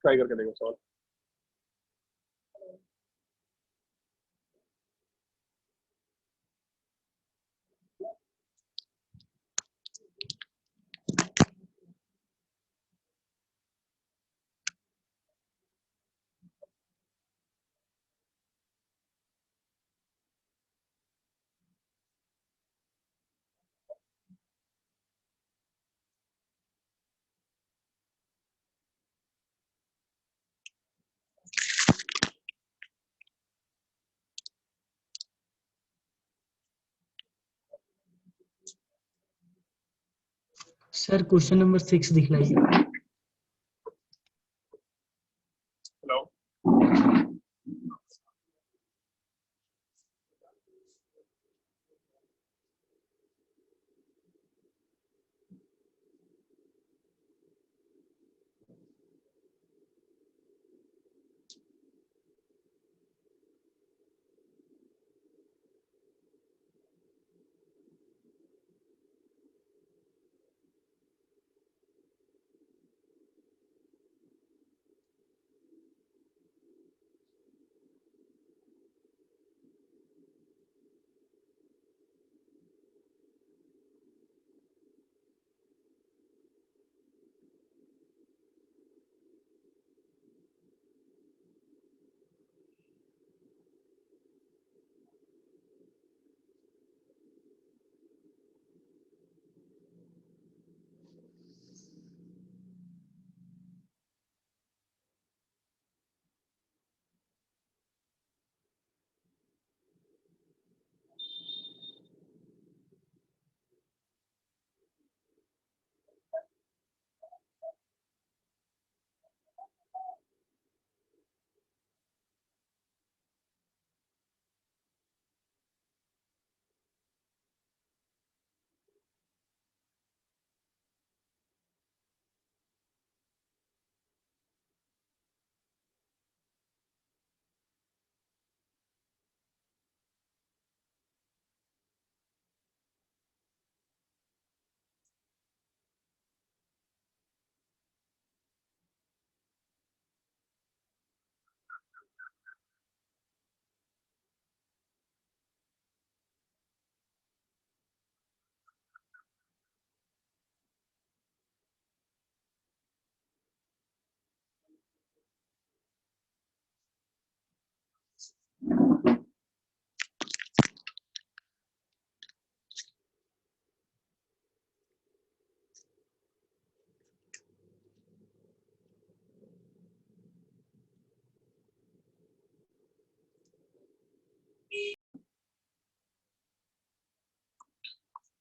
Try करके देखो सॉल्व। सर क्वेश्चन नंबर 6 दिखलाइए। हेलो,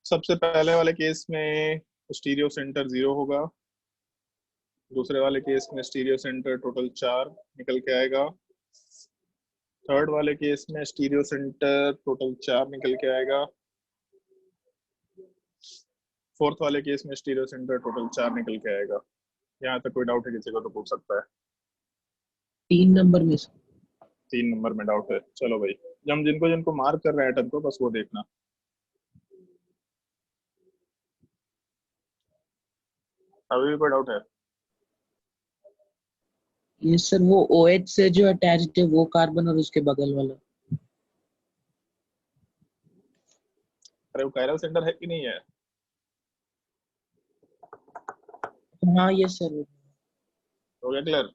सबसे पहले वाले केस में स्टीरियो सेंटर 0 होगा, दूसरे वाले केस में स्टीरियो सेंटर टोटल 4 निकल के आएगा, थर्ड वाले केस में स्टीरियो सेंटर टोटल 4 निकल के आएगा, फोर्थ वाले केस में स्टीरियो सेंटर टोटल 4 निकल के आएगा। यहाँ तक कोई डाउट है किसी को तो पूछ सकता है। 3 नंबर में से 3 नंबर में डाउट है, चलो भाई हम जिनको जिनको मार्क कर रहे हैं एटम को बस वो देखना। अभी भी कोई डाउट है? ये सर वो OH से जो अटैच्ड है वो कार्बन और उसके बगल वाला। अरे वो कायरल सेंटर है कि नहीं है? हाँ ये सर। हो गया क्लियर?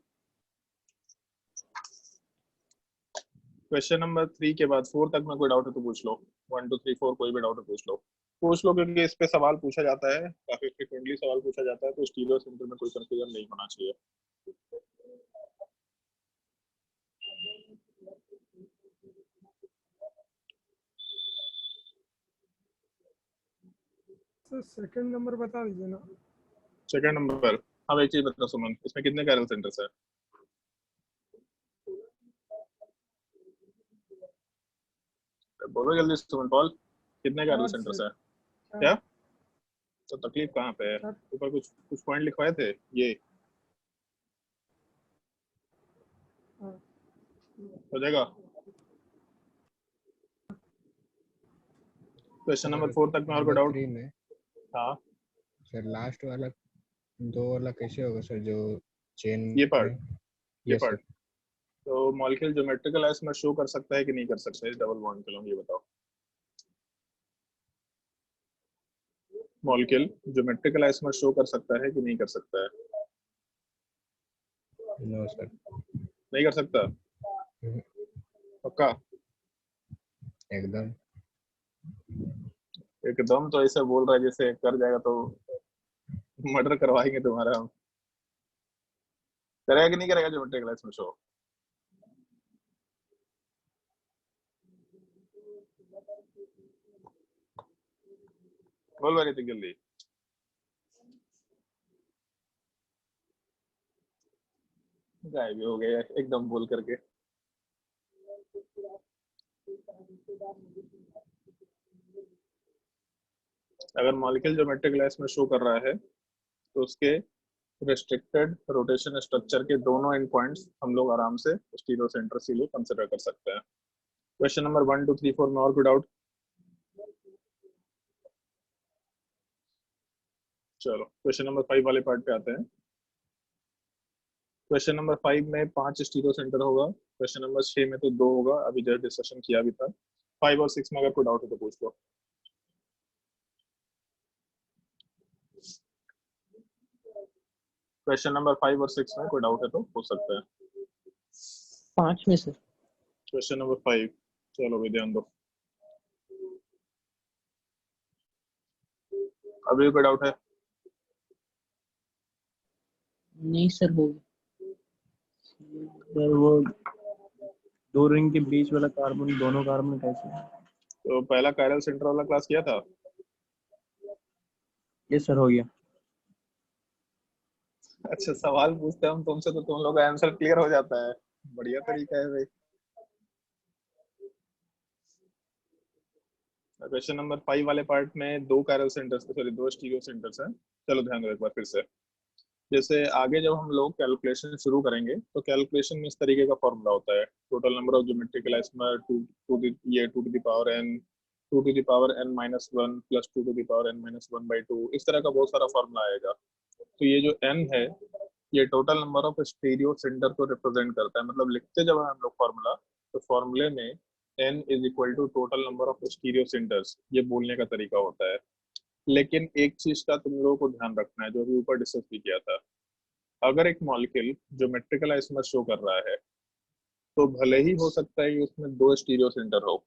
क्वेश्चन नंबर 3 के बाद 4 तक में कोई डाउट है तो पूछ लो। 1 2 3 4 कोई भी डाउट है पूछ लो क्योंकि इस पे सवाल पूछा जाता है, काफी फ्रिक्वेंटली सवाल पूछा जाता है, तो स्टीरियो सेंटर में कोई कंफ्यूजन नहीं होना चाहिए। सर सेकंड नंबर बता दीजिए ना। सेकंड नंबर, अब एक चीज बता सुमन, इसमें कितने कायरल सेंटर्स है? बोलो जल्दी सुमन पॉल, कितने कायरल 4 सेंटर्स से है? 4 क्या तो तकलीफ कहाँ पे है? 4 ऊपर कुछ कुछ पॉइंट लिखवाए थे ये हाँ। हो जाएगा। क्वेश्चन नंबर 4 तक में और कोई डाउट? 3 में हाँ सर लास्ट वाला 2 वाला कैसे होगा सर, जो चेन ये पार्ट, ये यस सर। पार्ट। तो मॉलिक्यूल ज्योमेट्रिकल आइसोमर शो कर सकता है कि नहीं कर सकता है डबल बॉन्ड के लॉन्ग, ये बताओ। मॉलिक्यूल ज्योमेट्रिकल आइसोमर शो कर सकता है कि नहीं कर सकता है? No sir. नहीं कर सकता, पक्का? एकदम। एकदम तो ऐसे बोल रहा है जैसे कर जाएगा तो मर्डर करवाएंगे तुम्हारा हम। करेगा कि नहीं करेगा ज्योमेट्रिकल आइसोमर शो? बोल भाई ऋतिक जल्दी। गायब भी हो गया एकदम बोल करके। अगर मॉलिक्यूल ज्योमेट्रिकल आइसोमर शो कर रहा है तो उसके रेस्ट्रिक्टेड रोटेशन स्ट्रक्चर के दोनों एंड पॉइंट्स हम लोग आराम से स्टीरियो सेंटर के लिए कंसिडर कर सकते हैं। क्वेश्चन नंबर 1 2 3 4 में और कोई डाउट? चलो क्वेश्चन नंबर 5 वाले पार्ट पे आते हैं। क्वेश्चन नंबर 5 में 5 स्टीरियो सेंटर होगा, क्वेश्चन नंबर 6 में तो 2 होगा, अभी जस्ट डिस्कशन किया भी था। 5 और 6 में अगर कोई डाउट हो तो पूछ लो। क्वेश्चन नंबर 5 और 6 में कोई डाउट है तो पूछ सकते हैं। 5 में सर। क्वेश्चन नंबर 5, चलो भी ध्यान दो। अभी कोई डाउट है? नहीं सर, हो गया। सर वो दो रिंग के बीच वाला कार्बन दोनों कार्बन कैसे है? तो पहला कायरल सेंटर वाला क्लास किया था। ये सर हो गया। अच्छा सवाल पूछते हैं हम तुमसे तो तुम लोग का आंसर क्लियर हो जाता है, बढ़िया तरीका है भाई। क्वेश्चन नंबर 5 वाले पार्ट में 2 chiral centres, sorry 2 stereo centres हैं। चलो ध्यान दो एक बार फिर से। जैसे आगे जब हम लोग कैलकुलेशन शुरू करेंगे तो कैलकुलेशन में इस तरीके का फॉर्मूला होता है, total number of geometrical isomer two two to the power n, two to the power n minus 1 प्लस two to the power n minus 1/2, इस तरह का बहुत सारा फॉर्मूला आएगा। तो ये जो n है ये total number of stereo centre को रिप्रेजेंट करता है। मतलब लिखते जब हम लोग फॉर्मूला तो फॉर्मूले में n is equal to total number of stereo centres, ये बोलने का तरीका होता है। लेकिन एक चीज का तुम लोगों को ध्यान रखना है जो अभी ऊपर डिस्कस भी किया था, अगर एक मॉलिक्यूल ज्योमेट्रिकल आइसोमर शो कर रहा है तो भले ही हो सकता है कि उसमें 2 स्टीरियो सेंटर हो,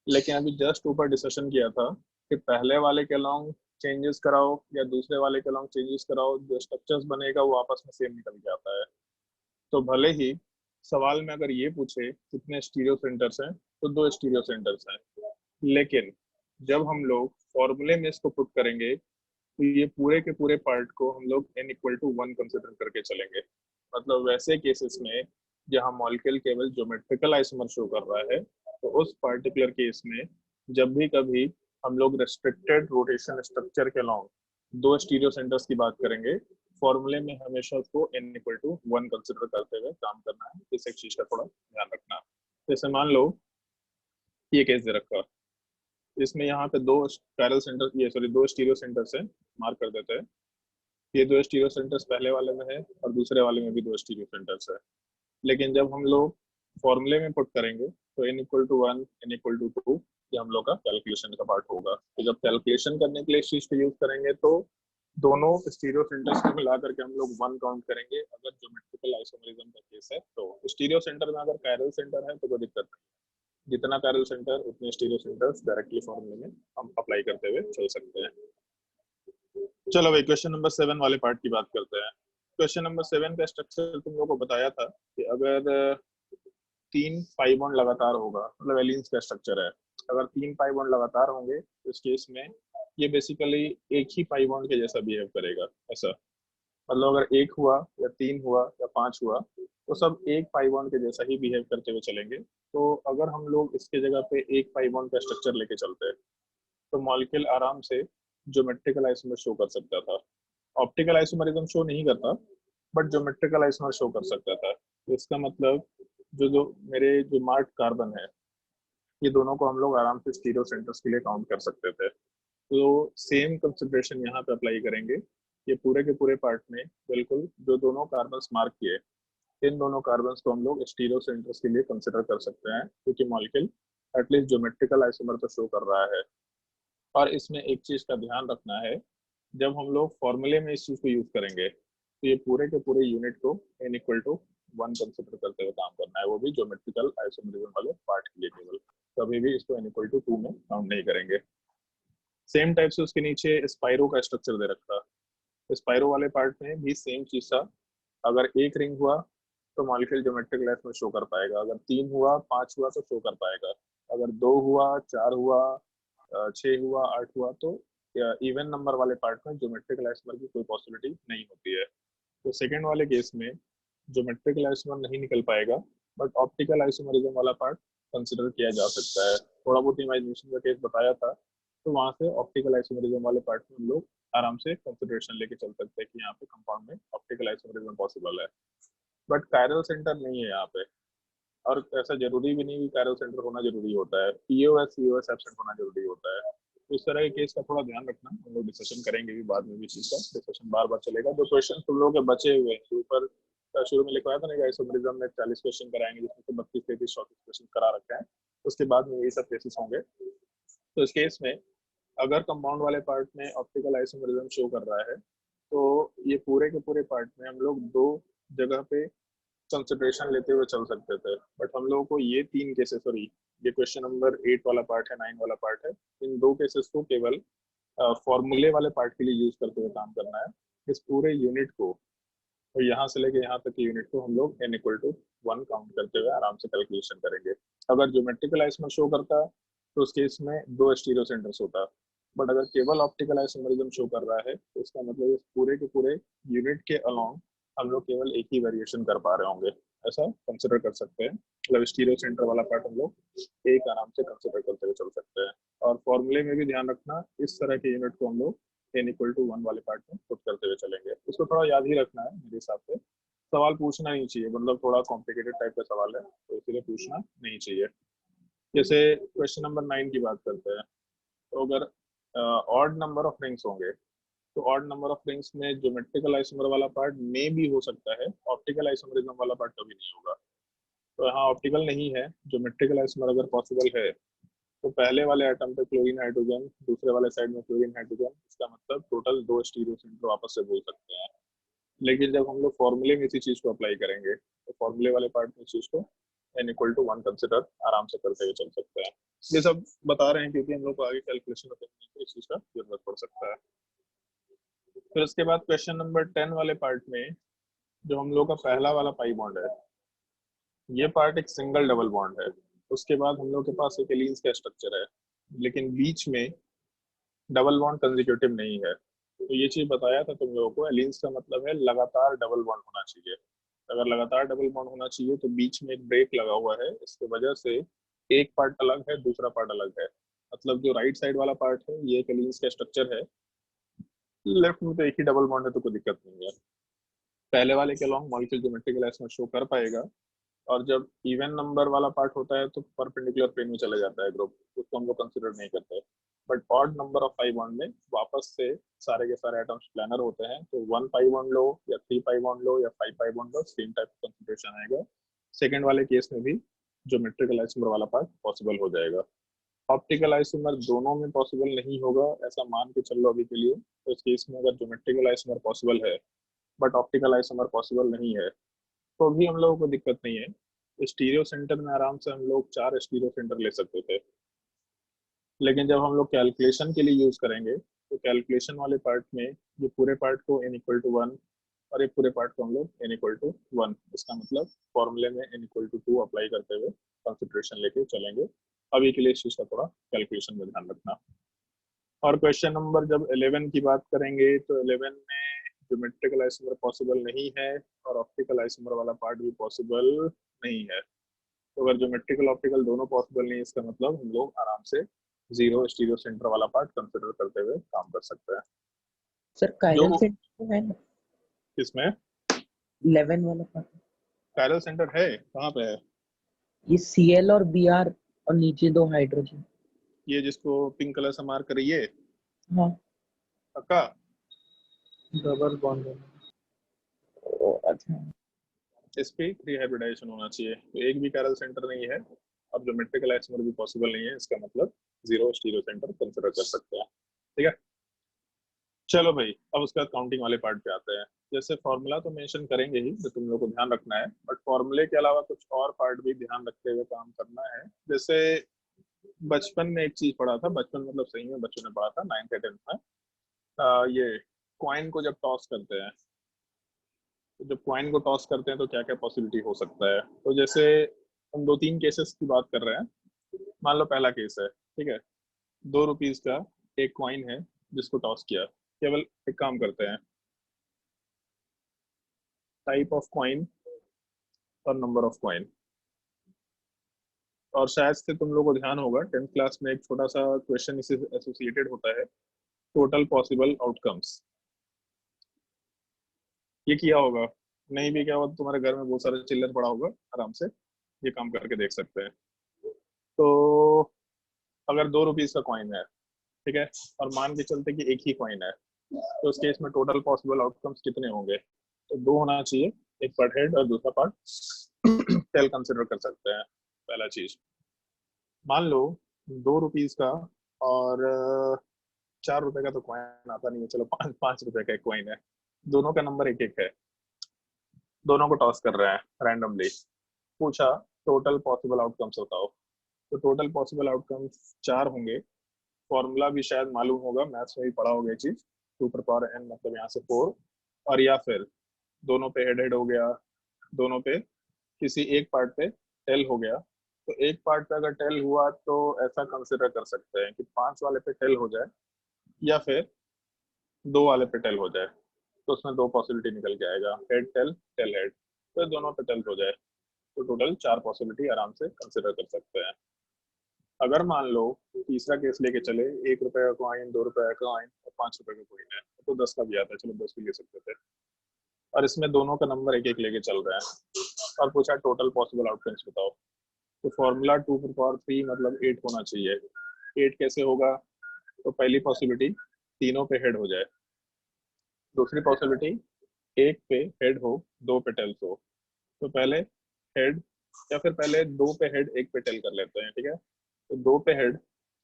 लेकिन अभी जस्ट ऊपर डिस्कशन किया था कि पहले वाले के लॉन्ग चेंजेस कराओ या दूसरे वाले के लॉन्ग चेंजेस कराओ, जो स्ट्रक्चर्स बनेगा वो आपस में सेम निकल के आता है। तो भले ही सवाल में अगर ये पूछे कितने स्टीरियो सेंटर्स हैं तो 2 स्टीरियो सेंटर्स हैं, लेकिन जब हम लोग फॉर्मूले में इसको पुट करेंगे तो ये पूरे के पूरे पार्ट को हम लोग n इक्वल टू 1 कंसिडर करके चलेंगे। मतलब वैसे केसेस में जहां मॉलिक्यूल केवल ज्योमेट्रिकल आइसोमर शो कर रहा है तो उस पर्टिकुलर केस में जब भी कभी हम लोग रेस्ट्रिक्टेड रोटेशन स्ट्रक्चर के लॉन्ग 2 स्टीरियो सेंटर्स की बात करेंगे, फॉर्मूले में हमेशा उसको n इक्वल टू 1 कंसिडर करते हुए काम करना है। इस एक चीज का थोड़ा ध्यान रखना। जैसे मान लो ये केस दे रखा, इसमें यहाँ पे 2 पैरल सेंटर, ये सॉरी 2 स्टीरियो सेंटर्स है, मार्क कर देते हैं। ये 2 स्टीरियो सेंटर्स पहले वाले में है और दूसरे वाले में भी 2 स्टीरियो सेंटर्स है। लेकिन जब हम लोग फॉर्मूले में पुट करेंगे तो n equal to 1 n equal to 2 ये हम लोग का कैलकुलेशन का पार्ट होगा। तो जब कैलकुलेशन करने के लिए इस चीज को यूज करेंगे तो दोनों स्टीरियो सेंटर्स को मिला करके हम लोग 1 काउंट करेंगे अगर ज्योमेट्रिकल आइसोमरिज्म का केस है। तो स्टीरियो सेंटर में अगर कायरल सेंटर है तो कोई दिक्कत नहीं, जितना पैरेलल सेंटर उतने स्टीरियो सेंटर्स डायरेक्टली फॉर्मूले में हम अप्लाई करते हुए चल सकते हैं। चलो भाई क्वेश्चन नंबर 7 वाले पार्ट की बात करते हैं। क्वेश्चन नंबर 7 का स्ट्रक्चर तुम लोगों को बताया था कि अगर 3 पाई बॉन्ड लगातार होगा, मतलब एलिन्स का स्ट्रक्चर है, अगर 3 पाई बॉन्ड लगातार होंगे तो इस केस में ये बेसिकली एक ही पाई बॉन्ड के जैसा बिहेव करेगा। ऐसा मतलब अगर 1 हुआ या 3 हुआ या 5 हुआ तो सब एक पाई बॉन्ड के जैसा ही बिहेव करते हुए चलेंगे। तो अगर हम लोग इसके जगह पे एक पाई बॉन्ड का स्ट्रक्चर लेके चलते हैं तो मॉलिक्यूल आराम से ज्योमेट्रिकल आइसोमर शो कर सकता था। ऑप्टिकल आइसोमरिज्म शो नहीं करता बट ज्योमेट्रिकल आइसोमर शो कर सकता था। तो इसका मतलब जो मेरे जो मार्क कार्बन है ये दोनों को हम लोग आराम से स्टीरियो सेंटर्स के लिए काउंट कर सकते थे। तो सेम कंसिडरेशन यहाँ पे अप्लाई करेंगे ये पूरे के पूरे पार्ट में बिल्कुल जो दोनों कार्बन्स मार्क किए, इन दोनों कार्बन्स को हम लोग स्टीरियो सेंटर्स के लिए कंसिडर कर सकते हैं, क्योंकि मॉलिक्यूल एटलीस्ट ज्योमेट्रिकल आइसोमर तो शो कर रहा है। और इसमें एक चीज का ध्यान रखना है, जब हम लोग फॉर्मूले में इस चीज को यूज करेंगे तो ये पूरे के पूरे यूनिट को n इक्वल टू 1 कंसिडर करते हुए काम करना है, वो भी ज्योमेट्रिकल आइसोमरिज्म वाले पार्ट के लिए केवल, कभी भी इसको n इक्वल टू 2 में काउंट नहीं करेंगे। सेम टाइप से उसके नीचे स्पाइरो का स्ट्रक्चर दे रखा है। स्पाइरो वाले पार्ट में भी सेम चीज था, अगर एक रिंग हुआ तो मॉलिक्यूल ज्योमेट्रिक लाइफ में शो कर पाएगा, अगर 3 हुआ 5 हुआ तो शो कर पाएगा, अगर 2 हुआ 4 हुआ 6 हुआ 8 हुआ तो इवन नंबर वाले पार्ट में ज्योमेट्रिकल आइसोमर की कोई पॉसिबिलिटी नहीं होती है। तो सेकंड वाले केस में ज्योमेट्रिकल आइसोमर नहीं निकल पाएगा, बट ऑप्टिकल आइसोमरिज्म वाला पार्ट कंसिडर किया जा सकता है। थोड़ा बहुत इमेजिनेशन का केस बताया था, तो वहां से ऑप्टिकल आइसोमरिज्म वाले पार्ट में हम लोग आराम से कंसिडरेशन लेके चल सकते हैं कि यहाँ पे कंपाउंड में ऑप्टिकल आइसोमरिज्म पॉसिबल है, बट कायरल सेंटर नहीं है यहाँ पे। और ऐसा जरूरी भी नहीं कि कायरल सेंटर होना जरूरी होता है, पीओएस सीओएस एब्सेंट होना जरूरी होता है। तो इस तरह के केस का थोड़ा ध्यान रखना, हम लोग डिस्कशन करेंगे भी बाद में, भी चीज का डिस्कशन बार बार चलेगा। जो क्वेश्चन तुम लोगों के बचे हुए हैं ऊपर शुरू में लिखवाया था ना, आइसोमरिज्म में 40 क्वेश्चन कराएंगे, जिसमें से 32 33 34 क्वेश्चन करा रखे हैं, उसके बाद में यही सब केसेस होंगे। तो इस केस में अगर कंपाउंड वाले पार्ट में ऑप्टिकल आइसोमरिज्म शो कर रहा है, तो ये पूरे के पूरे पार्ट में हम लोग 2 जगह पे कंसिडरेशन लेते हुए चल सकते थे, बट हम लोगों को ये 3 केसेस, सॉरी ये क्वेश्चन नंबर 8 वाला पार्ट है, 9 वाला पार्ट है, इन 2 केसेस को केवल फॉर्मूले वाले पार्ट के लिए यूज करते हुए काम करना है। इस पूरे यूनिट को, तो यहाँ से लेके यहाँ तक की यूनिट को हम लोग n इक्वल टू 1 काउंट करते हुए आराम से कैलकुलेशन करेंगे। अगर ज्योमेट्रिकल आइसोमर शो करता तो उस केस में 2 स्टीरियो सेंटर्स होता, बट अगर केवल ऑप्टिकल आइसोमरिज्म शो कर रहा है तो इसका मतलब इस पूरे के पूरे यूनिट के अलोंग हम लोग केवल एक ही वेरिएशन कर पा रहे होंगे, ऐसा कंसिडर कर सकते हैं। मतलब स्टीरियो सेंटर वाला पार्ट हम लोग एक आराम से कंसिडर करते हुए चल सकते हैं। और फॉर्मूले में भी ध्यान रखना, इस तरह के यूनिट को हम लोग n इक्वल टू 1 वाले पार्ट में पुट करते हुए चलेंगे। इसको थोड़ा याद ही रखना है मेरे हिसाब से, सवाल पूछना नहीं चाहिए, मतलब थोड़ा कॉम्प्लिकेटेड टाइप का सवाल है तो इसलिए पूछना नहीं चाहिए। जैसे क्वेश्चन नंबर 9 की बात करते हैं, तो अगर ऑड नंबर ऑफ रिंग्स होंगे तो ऑड नंबर ऑफ रिंग्स में ज्योमेट्रिकल आइसोमर वाला पार्ट में भी हो सकता है, ऑप्टिकल आइसोमरिज्म वाला पार्ट कभी नहीं होगा। तो यहाँ ऑप्टिकल नहीं है, ज्योमेट्रिकल आइसोमर अगर पॉसिबल है तो पहले वाले एटम पे क्लोरीन हाइड्रोजन, दूसरे वाले साइड में क्लोरीन हाइड्रोजन, इसका मतलब टोटल 2 स्टीरियो सेंटर वापस से बोल सकते हैं। लेकिन जब हम लोग फॉर्मूले में इसी चीज को अप्लाई करेंगे तो फॉर्मूले वाले पार्ट में इस चीज को n इक्वल टू 1 कंसिडर आराम से करते हुए चल सकते हैं। ये सब बता रहे हैं क्योंकि हम लोग को आगे कैलकुलेशन करने में इस चीज का जरूरत पड़ सकता है। फिर उसके बाद क्वेश्चन नंबर 10 वाले पार्ट में जो हम लोग का पहला वाला पाई बॉन्ड है, ये पार्ट एक सिंगल डबल बॉन्ड है। उसके बाद हम लोग के पास एक एलीन्स का स्ट्रक्चर है, लेकिन बीच में डबल बॉन्ड कंसेक्यूटिव नहीं है। तो ये चीज बताया था तुम लोगों को, एलीन्स का मतलब है लगातार डबल बॉन्ड होना चाहिए। अगर लगातार डबल बॉन्ड होना चाहिए तो बीच में एक ब्रेक लगा हुआ है, इसकी वजह से एक पार्ट अलग है दूसरा पार्ट अलग है। मतलब जो राइट साइड वाला पार्ट है ये एक एलीन्स का स्ट्रक्चर है, लेफ्ट में तो एक ही डबल बॉन्ड है तो कोई दिक्कत नहीं है। पहले वाले के along molecule geometrical isomer show कर पाएगा, और जब इवन नंबर वाला पार्ट होता है तो परपेंडिकुलर प्लेन में चले जाता है ग्रुप, उसको हम लोग कंसिडर नहीं करते। But odd number of pi bond में वापस से सारे के सारे एटम्स प्लानर होते हैं, तो 1 पाई बॉन्ड लो या 3 पाई बॉन्ड लो या 5 पाई बॉन्ड लो, सेम टाइप का कंसिडरेशन आएगा। सेकेंड वाले केस में भी ज्योमेट्रिकल आइसोमर वाला पार्ट पॉसिबल हो जाएगा। ऑप्टिकल आइसोमर दोनों में पॉसिबल नहीं होगा ऐसा मान के चल लो अभी के लिए। तो इस केस में अगर ज्योमेट्रिकल आइसोमर पॉसिबल है बट ऑप्टिकल आइसोमर पॉसिबल नहीं है तो भी हम लोगों को दिक्कत नहीं है। स्टीरियो सेंटर में आराम से हम लोग 4 स्टीरियो सेंटर ले सकते थे, लेकिन जब हम लोग कैलकुलेशन के लिए यूज करेंगे तो कैलकुलेशन वाले पार्ट में ये पूरे पार्ट को n इक्वल टू 1 और ये पूरे पार्ट को हम लोग n इक्वल टू 1, इसका मतलब फॉर्मूले में n इक्वल टू 2 अप्लाई करते हुए कंसिडरेशन लेके चलेंगे। अभी के लिए इस चीज का थोड़ा कैलकुलेशन में ध्यान रखना। और क्वेश्चन नंबर जब 11 की बात करेंगे तो 11 में ज्योमेट्रिकल आइसोमर पॉसिबल नहीं है और ऑप्टिकल आइसोमर वाला पार्ट भी पॉसिबल नहीं है। तो अगर ज्योमेट्रिकल ऑप्टिकल दोनों पॉसिबल नहीं है, इसका मतलब हम लोग आराम से 0 स्टीरियो सेंटर वाला पार्ट कंसिडर करते हुए काम कर सकते हैं। सर कायरल सेंटर है ना किसमें 11 वाला पार्ट? कायरल सेंटर है, कहाँ पे है? ये Cl और Br और नीचे 2 हाइड्रोजन। ये जिसको पिंक कलर से मार्क करिए, हाँ पक्का? Double bond. अच्छा इस पे 3 हाइब्रिडाइजेशन होना चाहिए, तो एक भी कैरल सेंटर नहीं है, अब ज्योमेट्रिकल आइसोमर भी पॉसिबल नहीं है, इसका मतलब 0 स्टीरियो सेंटर कंसिडर कर सकते हैं। ठीक है, चलो भाई अब उसके बाद काउंटिंग वाले पार्ट पे आते हैं। जैसे फॉर्मूला तो मेंशन करेंगे ही, जो तुम लोग को ध्यान रखना है, बट फॉर्मूले के अलावा कुछ और पार्ट भी ध्यान रखते हुए काम करना है। जैसे बचपन में एक चीज पढ़ा था, बचपन मतलब सही में बच्चों ने पढ़ा था 9th या 10th में, ये कॉइन को जब टॉस करते हैं, तो जब कॉइन को टॉस करते हैं तो क्या क्या पॉसिबिलिटी हो सकता है। तो जैसे हम 2-3 केसेस की बात कर रहे हैं। मान लो पहला केस है, ठीक है, 2 रुपीज का एक कॉइन है जिसको टॉस किया। केवल एक काम करते हैं, टाइप ऑफ कॉइन और नंबर ऑफ कॉइन, और शायद से तुम लोगों को ध्यान होगा 10th क्लास में एक छोटा सा क्वेश्चन इससे एसोसिएटेड होता है, टोटल पॉसिबल आउटकम्स। ये किया होगा, नहीं भी क्या होगा तुम्हारे घर में बहुत सारा चिल्लर पड़ा होगा, आराम से ये काम करके देख सकते हैं। तो अगर 2 रुपीज का कॉइन है, ठीक है, और मान के चलते कि एक ही कॉइन है, तो उस केस में टोटल पॉसिबल आउटकम्स कितने होंगे? तो 2 होना चाहिए, एक पार्ट हेड और दूसरा पार्ट टेल कंसिडर कर सकते हैं। पहला चीज, मान लो 2 रुपीज का और 4 रुपए का तो कॉइन आता नहीं है, चलो 5 रुपए का एक कॉइन है, दोनों का नंबर एक एक है, दोनों को टॉस कर रहे हैं रैंडमली। पूछा टोटल पॉसिबल आउटकम्स बताओ, तो टोटल पॉसिबल आउटकम्स 4 होंगे। फॉर्मूला भी शायद मालूम होगा, मैथ्स में भी पढ़ा होगा ये चीज, 2 n मतलब यहाँ से 4, और या फिर दोनों पे हेड हेड हो गया, दोनों पे किसी एक पार्ट पे टेल हो गया। तो एक पार्ट पे अगर टेल हुआ तो ऐसा कंसिडर कर सकते हैं कि 5 वाले पे टेल हो जाए या फिर 2 वाले पे टेल हो जाए, तो उसमें 2 पॉसिबिलिटी निकल के आएगा, हेड टेल टेल हेड, तो दोनों पे टेल हो जाए, तो टोटल 4 पॉसिबिलिटी आराम से कंसिडर कर सकते हैं। अगर मान लो तीसरा केस लेके चले, 1 रुपए का कॉइन, 2 रुपए का कॉइन और 5 रुपए का कॉइन है, तो 10 का भी आता है, चलो 10 भी ले सकते थे, और इसमें दोनों का नंबर एक एक लेके चल रहा है, और पूछा टोटल पॉसिबल आउटकम्स बताओ। तो फॉर्मूला 2 मतलब 8 होना चाहिए। 8 कैसे होगा? तो पहली पॉसिबिलिटी तीनों पे हेड हो जाए, दूसरी पॉसिबिलिटी एक पे हेड हो, 2 पे टेल्स हो। तो पहले हेड, या फिर पहले 2 पे हेड 1 पे टेल कर लेते हैं, ठीक है, तो 2 पे हेड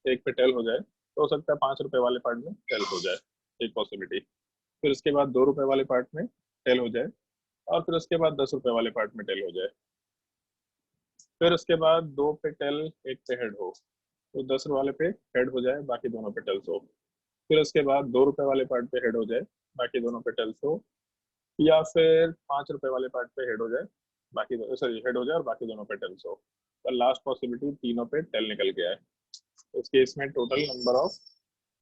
1 पे टेल हो जाए, तो हो सकता है 5 रुपए वाले पार्ट में टेल हो जाए, एक पॉसिबिलिटी। फिर उसके बाद 2 रुपए वाले पार्ट में टेल हो जाए, और फिर उसके बाद 10 रुपए वाले पार्ट में टेल हो जाए। फिर उसके बाद 2 पे टेल 1 पे हेड हो, तो 10 वाले पे हेड हो जाए, बाकी दोनों पे टेल्स हो। फिर उसके बाद 2 रुपए वाले पार्ट पे हेड हो जाए, बाकी दोनों पे टेल्स हो, या फिर 5 रुपए वाले पार्ट पे हेड हो जाए, बाकी सॉरी हेड हो जाए और बाकी दोनों पे टेल्स हो। तो लास्ट पॉसिबिलिटी तीनों पे टेल निकल गया है। इस केस में टोटल नंबर ऑफ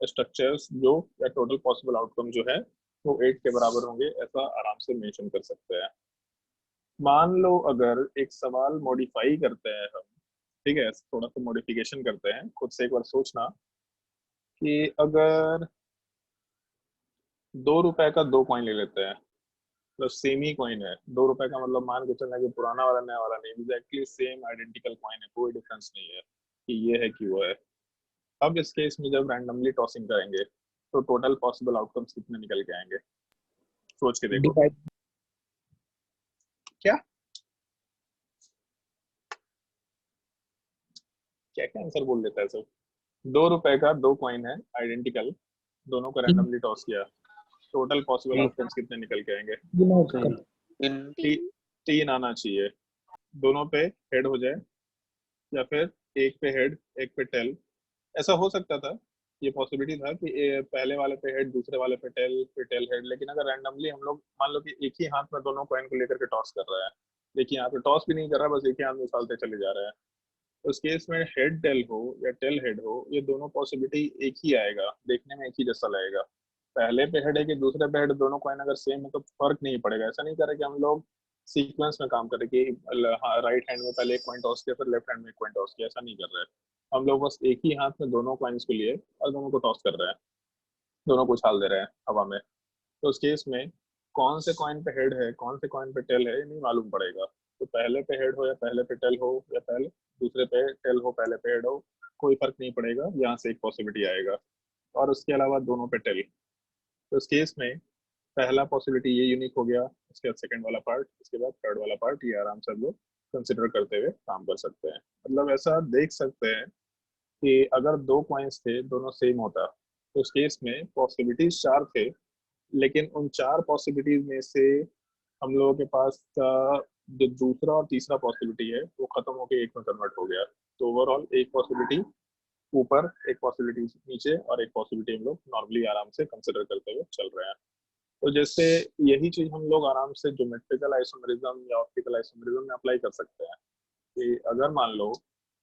स्ट्रक्चर्स जो, या टोटल पॉसिबल आउटकम जो है वो 8 के बराबर होंगे, ऐसा आराम से मेंशन कर सकते हैं। मान लो अगर एक सवाल मॉडिफाई करते हैं हम, ठीक है, थोड़ा सा मॉडिफिकेशन करते हैं, खुद से एक बार सोचना कि अगर 2 रुपए का 2 कॉइन ले लेते हैं, तो सेम ही कॉइन है, 2 रुपए का मतलब मान के चलना कि पुराना वाला नया वाला नहीं, एग्जैक्टली सेम आइडेंटिकल कॉइन है, कोई डिफरेंस नहीं है कि ये है कि वो है। अब इस केस में जब रैंडमली टॉसिंग करेंगे तो टोटल पॉसिबल आउटकम्स कितने निकल के आएंगे? सोच के देखो। डिवाइड क्या क्या क्या आंसर बोल देता है सब? 2 रुपए का 2 कॉइन है आइडेंटिकल, दोनों को रैंडमली टॉस किया, टोटल पॉसिबल आउटकम्स कितने निकल के आएंगे? सही। 3 आना चाहिए, दोनों पे हेड हो जाए, या फिर एक पे हेड एक पे टेल। ऐसा हो सकता था, ये पॉसिबिलिटी था कि पहले वाले पे हेड दूसरे वाले पे टेल हेड, लेकिन अगर रैंडमली हम लोग मान लो कि एक ही हाथ में दोनों कॉइन को लेकर के टॉस कर रहा है, देखिए यहाँ पे टॉस भी नहीं कर रहा, बस एक ही हाथ में उछालते चले जा रहा है, तो उस केस में हेड टेल हो या टेल हेड हो, ये दोनों पॉसिबिलिटी एक ही आएगा, देखने में एक ही जैसा लगेगा। पहले पे हेड है कि दूसरे पे हेड, दोनों कॉइन अगर सेम है तो फर्क नहीं पड़ेगा। ऐसा नहीं करें कि हम लोग सीक्वेंस में काम करें कि राइट हैंड में पहले एक कॉइन टॉस किया फिर लेफ्ट हैंड में एक कॉइन टॉस किया, ऐसा नहीं कर रहे हैं। हम लोग बस एक ही हाथ में दोनों कॉइन्स को लिए और दोनों को टॉस कर रहे हैं, दोनों को उछाल दे रहे हैं हवा में। तो उस केस में कौन से कॉइन पे हेड है कौन से कॉइन पे टेल है ये नहीं मालूम पड़ेगा। तो पहले पे हेड हो या पहले पे टेल हो, या पहले दूसरे पे टेल हो पहले पे हेड हो, कोई फर्क नहीं पड़ेगा, यहाँ से एक पॉसिबिलिटी आएगा। और उसके अलावा दोनों पे टेल, तो इस केस में पहला पॉसिबिलिटी ये यूनिक हो गया, उसके बाद सेकंड वाला पार्ट, उसके बाद थर्ड वाला पार्ट, ये आराम से हम लोग कंसिडर करते हुए काम कर सकते हैं। मतलब ऐसा देख सकते हैं कि अगर दो कॉइन्स थे, दोनों सेम होता, तो उस केस में पॉसिबिलिटीज 4 थे, लेकिन उन 4 पॉसिबिलिटीज में से हम लोगों के पास जो दूसरा और तीसरा पॉसिबिलिटी है वो खत्म होकर एक में कन्वर्ट हो गया। तो ओवरऑल एक पॉसिबिलिटी ऊपर, एक पॉसिबिलिटी नीचे, और एक पॉसिबिलिटी हम लोग नॉर्मली आराम से कंसिडर करते हुए चल रहे हैं। तो जैसे यही चीज हम लोग आराम से ज्योमेट्रिकल आइसोमेरिज्म या ऑप्टिकल आइसोमेरिज्म में अप्लाई कर सकते हैं कि अगर मान लो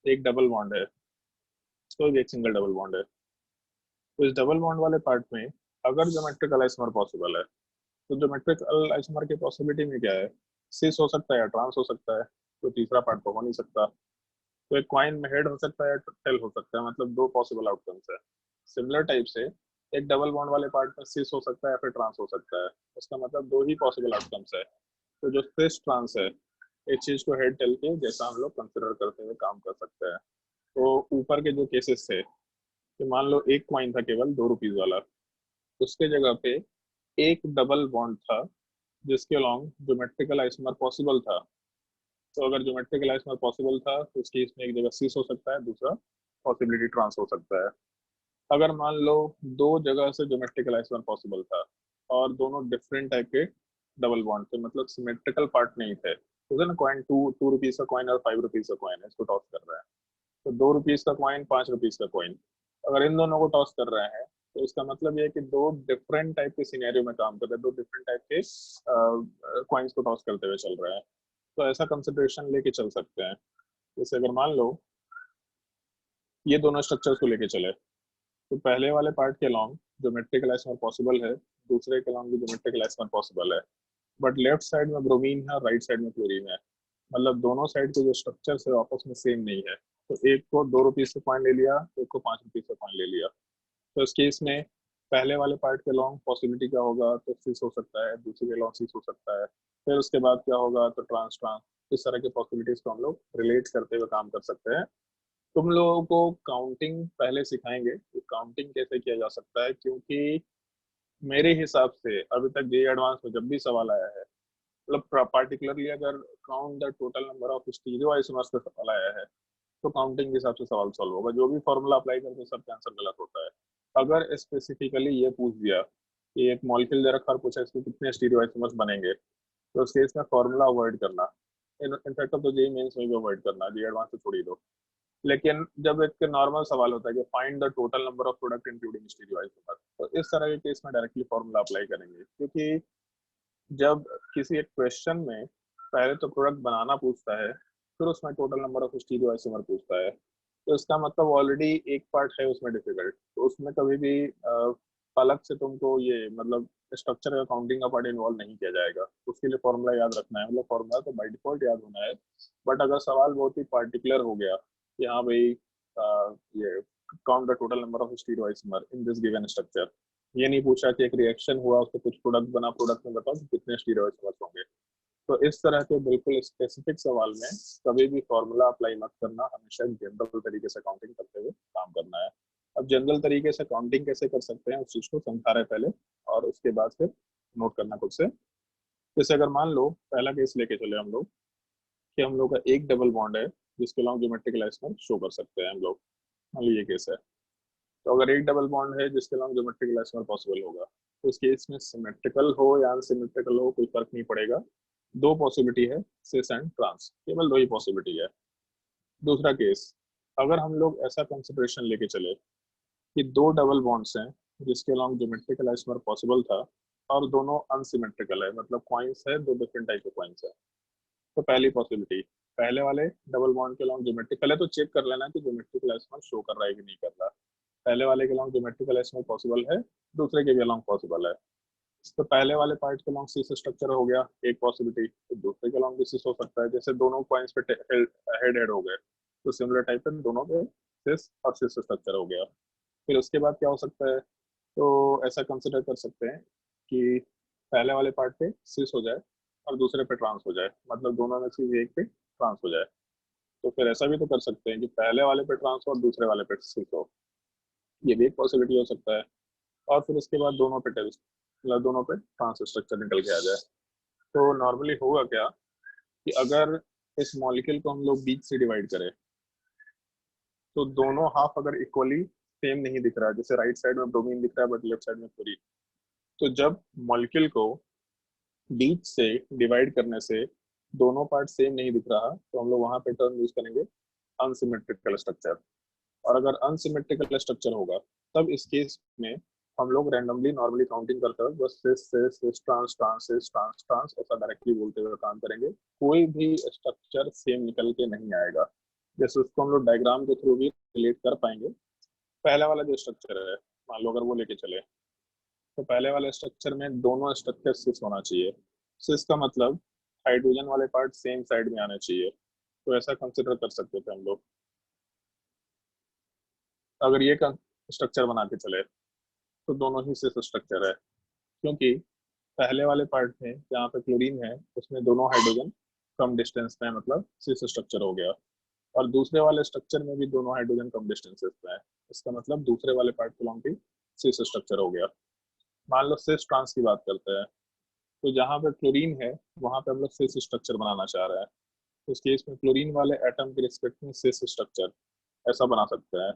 एक डबल बॉन्ड है, तो एक सिंगल डबल बॉन्ड है, तो इस डबल बॉन्ड वाले पार्ट में अगर ज्योमेट्रिकल आइसोमर पॉसिबल है, तो ज्योमेट्रिकल आइसोमर की पॉसिबिलिटी में क्या है, सिस हो सकता है या ट्रांस हो सकता है, तो तीसरा पार्ट तो हो नहीं सकता। तो एक कॉइन में हेड हो सकता है या टेल हो सकता है, मतलब 2 पॉसिबल आउटकम्स है। सिमिलर टाइप से एक डबल बॉन्ड वाले पार्ट में सिस हो सकता है या फिर ट्रांस हो सकता है, इसका मतलब 2 ही पॉसिबल आउटकम्स है। तो जो सिस ट्रांस है, इस चीज को हेड टेल के जैसा हम लोग कंसिडर करते हुए काम कर सकते हैं। तो ऊपर के जो केसेस थे कि मान लो एक कॉइन था केवल 2 रुपीज वाला, उसके जगह पे एक डबल बॉन्ड था जिसके अलोंग ज्योमेट्रिकल आइसोमर पॉसिबल था। तो अगर ज्योमेट्रिकल आइसोमर पॉसिबल था तो उसकी इसमें एक जगह सिस हो सकता है, दूसरा पॉसिबिलिटी ट्रांस हो सकता है। अगर मान लो 2 जगह से ज्योमेट्रिकल आइसोमर पॉसिबल था और दोनों डिफरेंट टाइप के डबल बॉन्ड थे, मतलब सिमेट्रिकल पार्ट नहीं थे, तो ना कॉइन 2 रुपीज का कॉइन और 5 रुपीज का कॉइन है, इसको टॉस कर रहा है, तो 2 रुपीज का कॉइन, 5 रुपीज का कॉइन, अगर इन दोनों को टॉस कर रहे हैं तो इसका मतलब ये है कि 2 डिफरेंट टाइप के सिनेरियो में काम कर रहे हैं, 2 डिफरेंट टाइप के कॉइन्स को टॉस करते हुए चल रहे हैं। तो ऐसा कंसिडरेशन लेके चल सकते हैं। जैसे अगर मान लो ये दोनों स्ट्रक्चर्स को लेके चले, तो पहले वाले पार्ट के अलोंग ज्योमेट्रिकल आइसोमर पॉसिबल है, दूसरे के अलोंग भी ज्योमेट्रिकल आइसोमर पॉसिबल है, बट लेफ्ट साइड में ब्रोमीन है और राइट साइड में क्लोरीन है, मतलब दोनों साइड के जो स्ट्रक्चर्स है आपस में सेम नहीं है। तो एक को 2 रुपीज का कॉइन ले लिया, एक को 5 रुपीज का कॉइन ले लिया, तो इस केस में पहले वाले पार्ट के लॉन्ग पॉसिबिलिटी क्या होगा, तो सिस हो सकता है, दूसरे के लॉन्ग सिस हो सकता है, फिर उसके बाद क्या होगा, तो ट्रांस ट्रांस, इस तरह के पॉसिबिलिटीज को हम लोग रिलेट करते हुए काम कर सकते हैं। तुम लोगों को काउंटिंग पहले सिखाएंगे कि काउंटिंग कैसे किया जा सकता है, क्योंकि मेरे हिसाब से अभी तक जे एडवांस में जब भी सवाल आया है, मतलब पार्टिकुलरली अगर count the total number of stereo isomers पे सवाल आया है, तो काउंटिंग के हिसाब से सवाल सॉल्व होगा, जो भी फॉर्मूला अप्लाई करके सबका आंसर गलत होता है। अगर स्पेसिफिकली ये पूछ दिया कि एक मॉलिक्यूल दे रखा और पूछा इसके कितने स्टीरियो आइसोमर्स बनेंगे, तो उस केस में फॉर्मूला अवॉइड करना, इनफैक्ट तो जे मेंस में भी अवॉइड करना, जे एडवांस से छोड़ ही दो। लेकिन जब एक नॉर्मल सवाल होता है कि find the total number of product including stereo isomer, तो इस तरह के केस में डायरेक्टली फॉर्मूला अप्लाई करेंगे, क्योंकि जब किसी एक क्वेश्चन में पहले तो प्रोडक्ट बनाना पूछता है, फिर उसमें total number of stereo isomer पूछता है, तो इसका मतलब ऑलरेडी एक पार्ट है उसमें डिफिकल्ट, तो उसमें कभी भी अलग से तुमको ये मतलब स्ट्रक्चर का काउंटिंग का पार्ट इन्वॉल्व नहीं किया जाएगा। उसके लिए फॉर्मूला याद रखना है, मतलब फॉर्मूला तो बाय डिफॉल्ट याद होना है, बट अगर सवाल बहुत ही पार्टिकुलर हो गया कि हाँ भाई ये count the total number of stereo isomer in this given structure, ये नहीं पूछा कि एक रिएक्शन हुआ उससे कुछ प्रोडक्ट बना, प्रोडक्ट में बताओ कितने स्टीरियो आइसोमर्स होंगे, तो इस तरह के बिल्कुल स्पेसिफिक सवाल में कभी भी फॉर्मूला अप्लाई मत करना, हमेशा जनरल तरीके से काउंटिंग करते हुए काम करना है। अब जनरल तरीके से काउंटिंग कैसे कर सकते हैं उस चीज को समझा रहे पहले, और उसके बाद फिर नोट करना खुद से। जैसे अगर मान लो पहला केस लेके चले हम लोग कि हम लोग का एक डबल बॉन्ड है जिसके लॉन्ग ज्योमेट्रिकल आइसोमर शो कर सकते हैं हम लोग, मान लो ये केस है, तो अगर एक डबल बॉन्ड है जिसके लॉन्ग ज्योमेट्रिकल आइसोमर पॉसिबल होगा, तो उस केस में सिमेट्रिकल हो या अनसिमेट्रिकल हो कोई फर्क नहीं पड़ेगा, 2 पॉसिबिलिटी है, सिस एंड ट्रांस, केवल 2 ही पॉसिबिलिटी है। दूसरा केस, अगर हम लोग ऐसा कंसिडरेशन लेके चले कि 2 डबल बॉन्ड्स हैं जिसके लॉन्ग ज्योमेट्रिकल आइसोमर पॉसिबल था और दोनों अनसिमेट्रिकल है, मतलब कॉइन्स है, 2 डिफरेंट टाइप के कॉइन्स है, तो पहली पॉसिबिलिटी, पहले वाले डबल बॉन्ड के लॉन्ग ज्योमेट्रिकल है, तो चेक कर लेना कि ज्योमेट्रिकल आइसोमर शो कर रहा है कि नहीं कर रहा। पहले वाले के लॉन्ग ज्योमेट्रिकल आइसोमर पॉसिबल है, दूसरे के भी लॉन्ग पॉसिबल है, तो पहले वाले पार्ट के लॉन्ग सिस स्ट्रक्चर हो गया एक पॉसिबिलिटी, तो दूसरे के लॉन्ग भी सिस हो सकता है, जैसे दोनों पॉइंट्स पे हेड हेड हो गए, तो सिमिलर टाइप पे दोनों पे सिस और सिस स्ट्रक्चर हो गया। फिर उसके बाद क्या हो सकता है, तो ऐसा कंसिडर कर सकते हैं कि पहले वाले पार्ट पे सिस हो जाए और दूसरे पे ट्रांस हो जाए, मतलब दोनों में से एक पे ट्रांस हो जाए, तो फिर ऐसा भी तो कर सकते हैं कि पहले वाले पे ट्रांस हो और दूसरे वाले पे सिस हो, ये भी एक पॉसिबिलिटी हो सकता है। और फिर उसके बाद दोनों पे मतलब दोनों पे ट्रांस स्ट्रक्चर निकल के आ जाए। तो नॉर्मली होगा क्या कि अगर इस मॉलिक्यूल को हम लोग बीच से डिवाइड करें तो दोनों हाफ अगर इक्वली सेम नहीं दिख रहा है, जैसे राइट साइड में ब्रोमीन दिख रहा है बट लेफ्ट साइड में फ्लोरीन, तो जब मॉलिक्यूल को बीच से डिवाइड करने से दोनों पार्ट सेम नहीं दिख रहा तो हम लोग वहां पे टर्म यूज करेंगे अनसिमेट्रिकल स्ट्रक्चर। और अगर अनसिमेट्रिकल स्ट्रक्चर होगा तब इस केस में हम लोग रैंडमली नॉर्मली काउंटिंग करते हुए बस cis trans trans cis trans trans ऐसा डायरेक्टली बोलते हुए काम करेंगे, कोई भी स्ट्रक्चर सेम निकल के नहीं आएगा। जैसे उसको हम लोग डायग्राम के थ्रू भी रिलेट कर पाएंगे। पहला वाला जो स्ट्रक्चर है मान लो अगर वो लेके चले तो पहले वाले स्ट्रक्चर में दोनों स्ट्रक्चर सिस होना चाहिए। सिस का मतलब हाइड्रोजन वाले पार्ट सेम साइड में आने चाहिए, तो ऐसा कंसिडर कर सकते थे हम लोग। अगर ये स्ट्रक्चर बना के चले तो दोनों ही सिस स्ट्रक्चर है, क्योंकि पहले वाले पार्ट में जहाँ पे क्लोरीन है उसमें दोनों हाइड्रोजन कम डिस्टेंस पे है, मतलब सिस स्ट्रक्चर हो गया। और दूसरे वाले स्ट्रक्चर में भी दोनों हाइड्रोजन कम डिस्टेंसेस पे है, इसका मतलब दूसरे वाले पार्ट के लॉन्ग भी सिस स्ट्रक्चर हो गया। मान लो सिस ट्रांस की बात करते हैं, तो जहाँ पे क्लोरीन है वहां पे हम लोग सिस स्ट्रक्चर बनाना चाह रहे हैं, तो इस केस में क्लोरीन वाले एटम के रिस्पेक्ट में सिस स्ट्रक्चर ऐसा बना सकते हैं।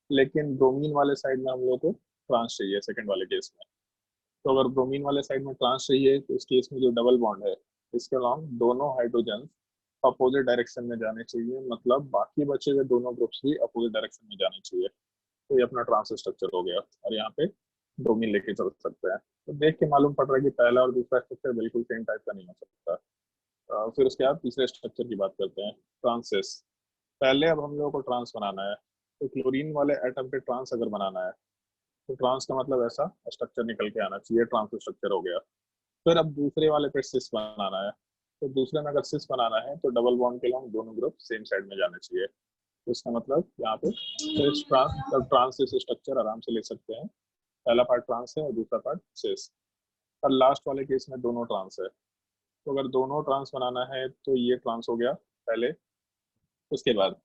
लेकिन ब्रोमीन वाले साइड में हम लोग को ट्रांस चाहिए सेकंड वाले केस में। तो अगर ब्रोमीन वाले साइड में ट्रांस चाहिए तो इस केस में जो डबल बॉन्ड है इसके अलॉन्ग दोनों हाइड्रोजन अपोजिट डायरेक्शन में जाने चाहिए, मतलब बाकी बचे हुए दोनों ग्रुप्स भी अपोजिट डायरेक्शन में जाने चाहिए। तो ये अपना ट्रांस स्ट्रक्चर हो गया और यहाँ पे ब्रोमीन लेके चल सकते हैं। तो देख के मालूम पड़ रहा है कि पहला और दूसरा स्ट्रक्चर बिल्कुल सेम टाइप का नहीं हो सकता। फिर उसके बाद तीसरे स्ट्रक्चर की बात करते हैं, ट्रांसिस। पहले अब हम लोगों को ट्रांस बनाना है, तो क्लोरीन वाले एटम पे ट्रांस अगर बनाना है तो ट्रांस का मतलब ऐसा स्ट्रक्चर निकल के आना चाहिए, ट्रांस स्ट्रक्चर हो गया। फिर अब दूसरे वाले पे सिस बनाना है, तो दूसरे में अगर सिस बनाना है तो डबल बॉन्ड के लॉन्ग दोनों ग्रुप सेम साइड में जाने चाहिए। तो इसका मतलब यहाँ पे सिस ट्रांस ट्रांस सिस स्ट्रक्चर आराम से ले सकते हैं। पहला पार्ट ट्रांस है और दूसरा पार्ट सिस। और लास्ट वाले केस में दोनों ट्रांस है, तो अगर दोनों ट्रांस बनाना है तो ये ट्रांस हो गया पहले, उसके बाद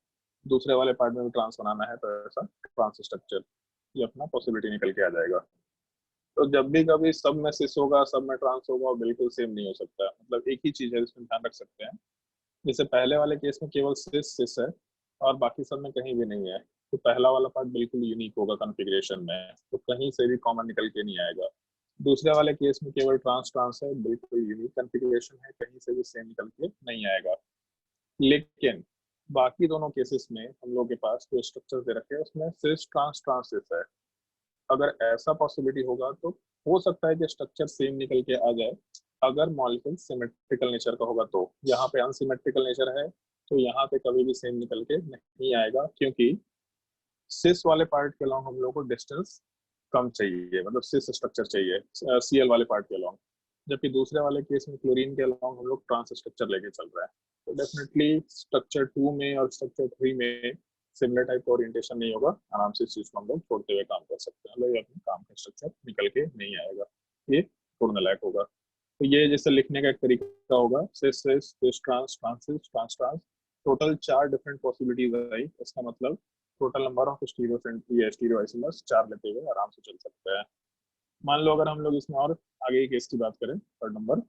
दूसरे वाले पार्ट में भी ट्रांस बनाना है तो ऐसा ट्रांस स्ट्रक्चर, ये अपना पॉसिबिलिटी निकल के आ जाएगा। तो जब भी कभी सब में सिस होगा सब में ट्रांस होगा और बिल्कुल सेम नहीं हो सकता, मतलब एक ही चीज है इसमें ध्यान रख सकते हैं। जैसे पहले वाले केस में केवल सिस सिस है और बाकी सब में कहीं भी नहीं है, तो पहला वाला पार्ट बिल्कुल यूनिक होगा कॉन्फ़िगरेशन में, तो कहीं से भी कॉमन निकल के नहीं आएगा। दूसरे वाले केस में केवल ट्रांस ट्रांस है, बिल्कुल यूनिक कॉन्फ़िगरेशन है, कहीं से भी सेम निकल के नहीं आएगा। लेकिन बाकी दोनों केसेस में हम लोग के पास जो स्ट्रक्चर दे रखे हैं उसमें सिस ट्रांस ट्रांस सिस है। अगर ऐसा पॉसिबिलिटी होगा तो हो सकता है कि स्ट्रक्चर सेम निकल के आ जाए अगर मॉलिक्यूल सिमेट्रिकल नेचर का होगा। तो यहाँ पे अनसिमेट्रिकल नेचर है तो यहाँ पे कभी भी सेम निकल के नहीं आएगा, क्योंकि सिस वाले पार्ट के अलॉन्ग हम लोग को डिस्टेंस कम चाहिए, मतलब सिस स्ट्रक्चर चाहिए सीएल वाले पार्ट के अलॉन्ग, जबकि दूसरे वाले केस में क्लोरीन के अलॉन्ग हम लोग ट्रांस स्ट्रक्चर लेके चल रहा है। तो डेफिनेटली स्ट्रक्चर 2 में और स्ट्रक्चर 3 में सिमिलर टाइप का ओरिएंटेशन नहीं होगा, आराम से इस चीज को हम लोग छोड़ते हुए काम कर सकते हैं, मतलब अपने काम का स्ट्रक्चर निकल के नहीं आएगा, ये छोड़ने लायक होगा। तो ये जैसे लिखने का एक तरीका होगा, cis cis cis trans trans cis trans trans, total 4 different possibilities आई, इसका मतलब total number of stereo isomers 4 लेते हुए आराम से चल सकते हैं। मान लो अगर हम लोग इसमें और आगे की केस की बात करें, थर्ड नंबर,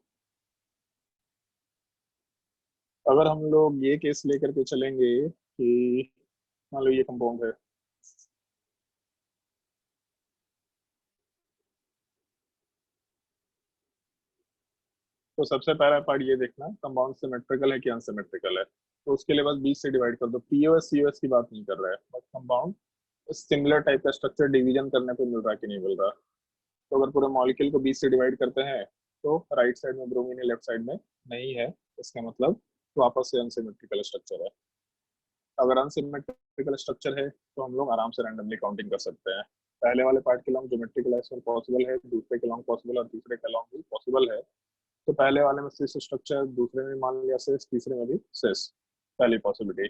अगर हम लोग ये केस लेकर के चलेंगे कि मान लो ये कंपाउंड है, तो सबसे पहला पार्ट ये देखना कंपाउंड सिमेट्रिकल है कि अनसिमेट्रिकल है, तो उसके लिए बस बीच से डिवाइड कर दो। पीओएस सीओएस की बात नहीं कर रहा है, बट कंपाउंड सिमिलर टाइप का स्ट्रक्चर डिवीजन करने को मिल रहा है कि नहीं मिल रहा। तो अगर पूरे मॉलिक्यूल को बीच से डिवाइड करते हैं तो राइट साइड में ब्रोमीन है, लेफ्ट साइड में नहीं है, इसका मतलब वापस से अनसिमेट्रिकल स्ट्रक्चर है। अगर अनसिमेट्रिकल स्ट्रक्चर है तो हम लोग आराम से रैंडमली काउंटिंग कर सकते हैं। पहले वाले पार्ट के लॉन्ग ज्योमेट्रिकल आइसोमर पॉसिबल है, दूसरे के लॉन्ग पॉसिबल और तीसरे के लॉन्ग भी पॉसिबल है। तो पहले वाले में सिस स्ट्रक्चर, दूसरे में मान लिया सिस, तीसरे में भी सिस, पहली पॉसिबिलिटी।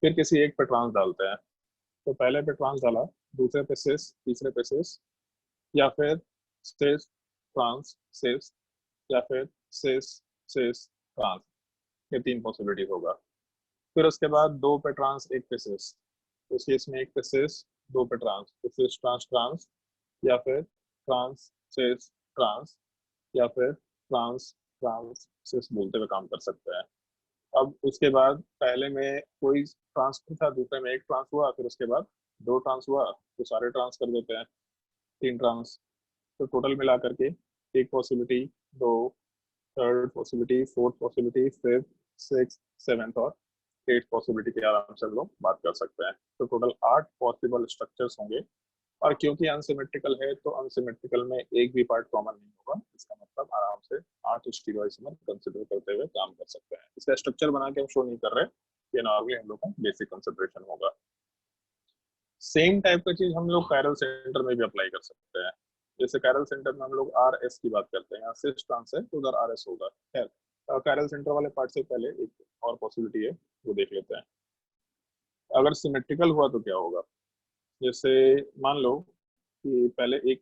फिर किसी एक पे ट्रांस डालते हैं, तो पहले पे ट्रांस डाला, दूसरे पे सिस, तीसरे पे सिस, या फिर सिस ट्रांस सिस, या फिर सिस सिस ट्रांस, ये 3 पॉसिबिलिटी होगा। फिर उसके बाद 2 पे ट्रांस, 1 पे सिस, तो इस केस में 1 पे सिस, 2 पे ट्रांस, तो सिस ट्रांस ट्रांस, या फिर ट्रांस सिस ट्रांस या फिर ट्रांस ट्रांस सिस बोलते हुए काम कर सकते हैं। अब उसके बाद पहले में कोई ट्रांस था, दूसरे में एक ट्रांस हुआ, फिर उसके बाद 2 ट्रांस हुआ, तो सारे ट्रांस कर देते हैं, 3 ट्रांस। तो टोटल मिला करके एक possibility, 2, third possibility, fourth possibility, fifth, six, seventh और 8 पॉसिबिलिटी के आराम से हम लोग बात कर सकते हैं। तो टोटल 8 पॉसिबल स्ट्रक्चर्स होंगे, और क्योंकि अनसिमेट्रिकल है तो अनसिमेट्रिकल में एक भी पार्ट कॉमन नहीं होगा। इसका मतलब आराम से 8 स्टीरियोइसोमर कंसिडर करते हुए काम कर सकते हैं। इसका स्ट्रक्चर बना के हम शो नहीं कर रहे, ये नॉर्मली हम लोग का बेसिक कंसिडरेशन होगा। सेम टाइप का चीज हम लोग कायरल सेंटर में भी अप्लाई कर सकते हैं। जैसे कायरल सेंटर में हम लोग RS की बात करते हैं, यहाँ सिस ट्रांस है तो उधर RS होगा। खैर कायरल सेंटर वाले पार्ट से पहले एक और पॉसिबिलिटी है, वो देख लेते हैं। अगर सिमेट्रिकल हुआ तो क्या होगा। जैसे मान लो कि पहले एक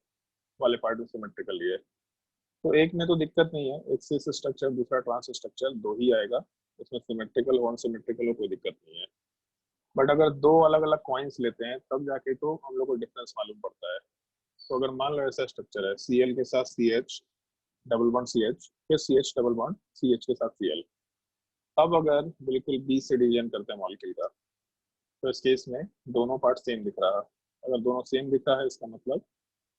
वाले पार्ट में सिमेट्रिकल है, तो एक में तो दिक्कत नहीं है, एक सिस स्ट्रक्चर दूसरा ट्रांस स्ट्रक्चर 2 ही आएगा, इसमें सिमेट्रिकल हो अनसिमेट्रिकल हो कोई दिक्कत नहीं है। बट अगर 2 अलग अलग कॉइन्स लेते हैं तब जाके तो हम लोग को डिफरेंस मालूम पड़ता है। तो अगर मान लो ऐसा स्ट्रक्चर है, Cl के साथ CH डबल बॉन्ड CH, फिर CH डबल बॉन्ड CH के साथ Cl, अब अगर बिल्कुल B से डिवीजन करते हैं मॉलिक्यूल का, तो इस केस में दोनों पार्ट सेम दिख रहा है। अगर दोनों सेम दिख रहा है इसका मतलब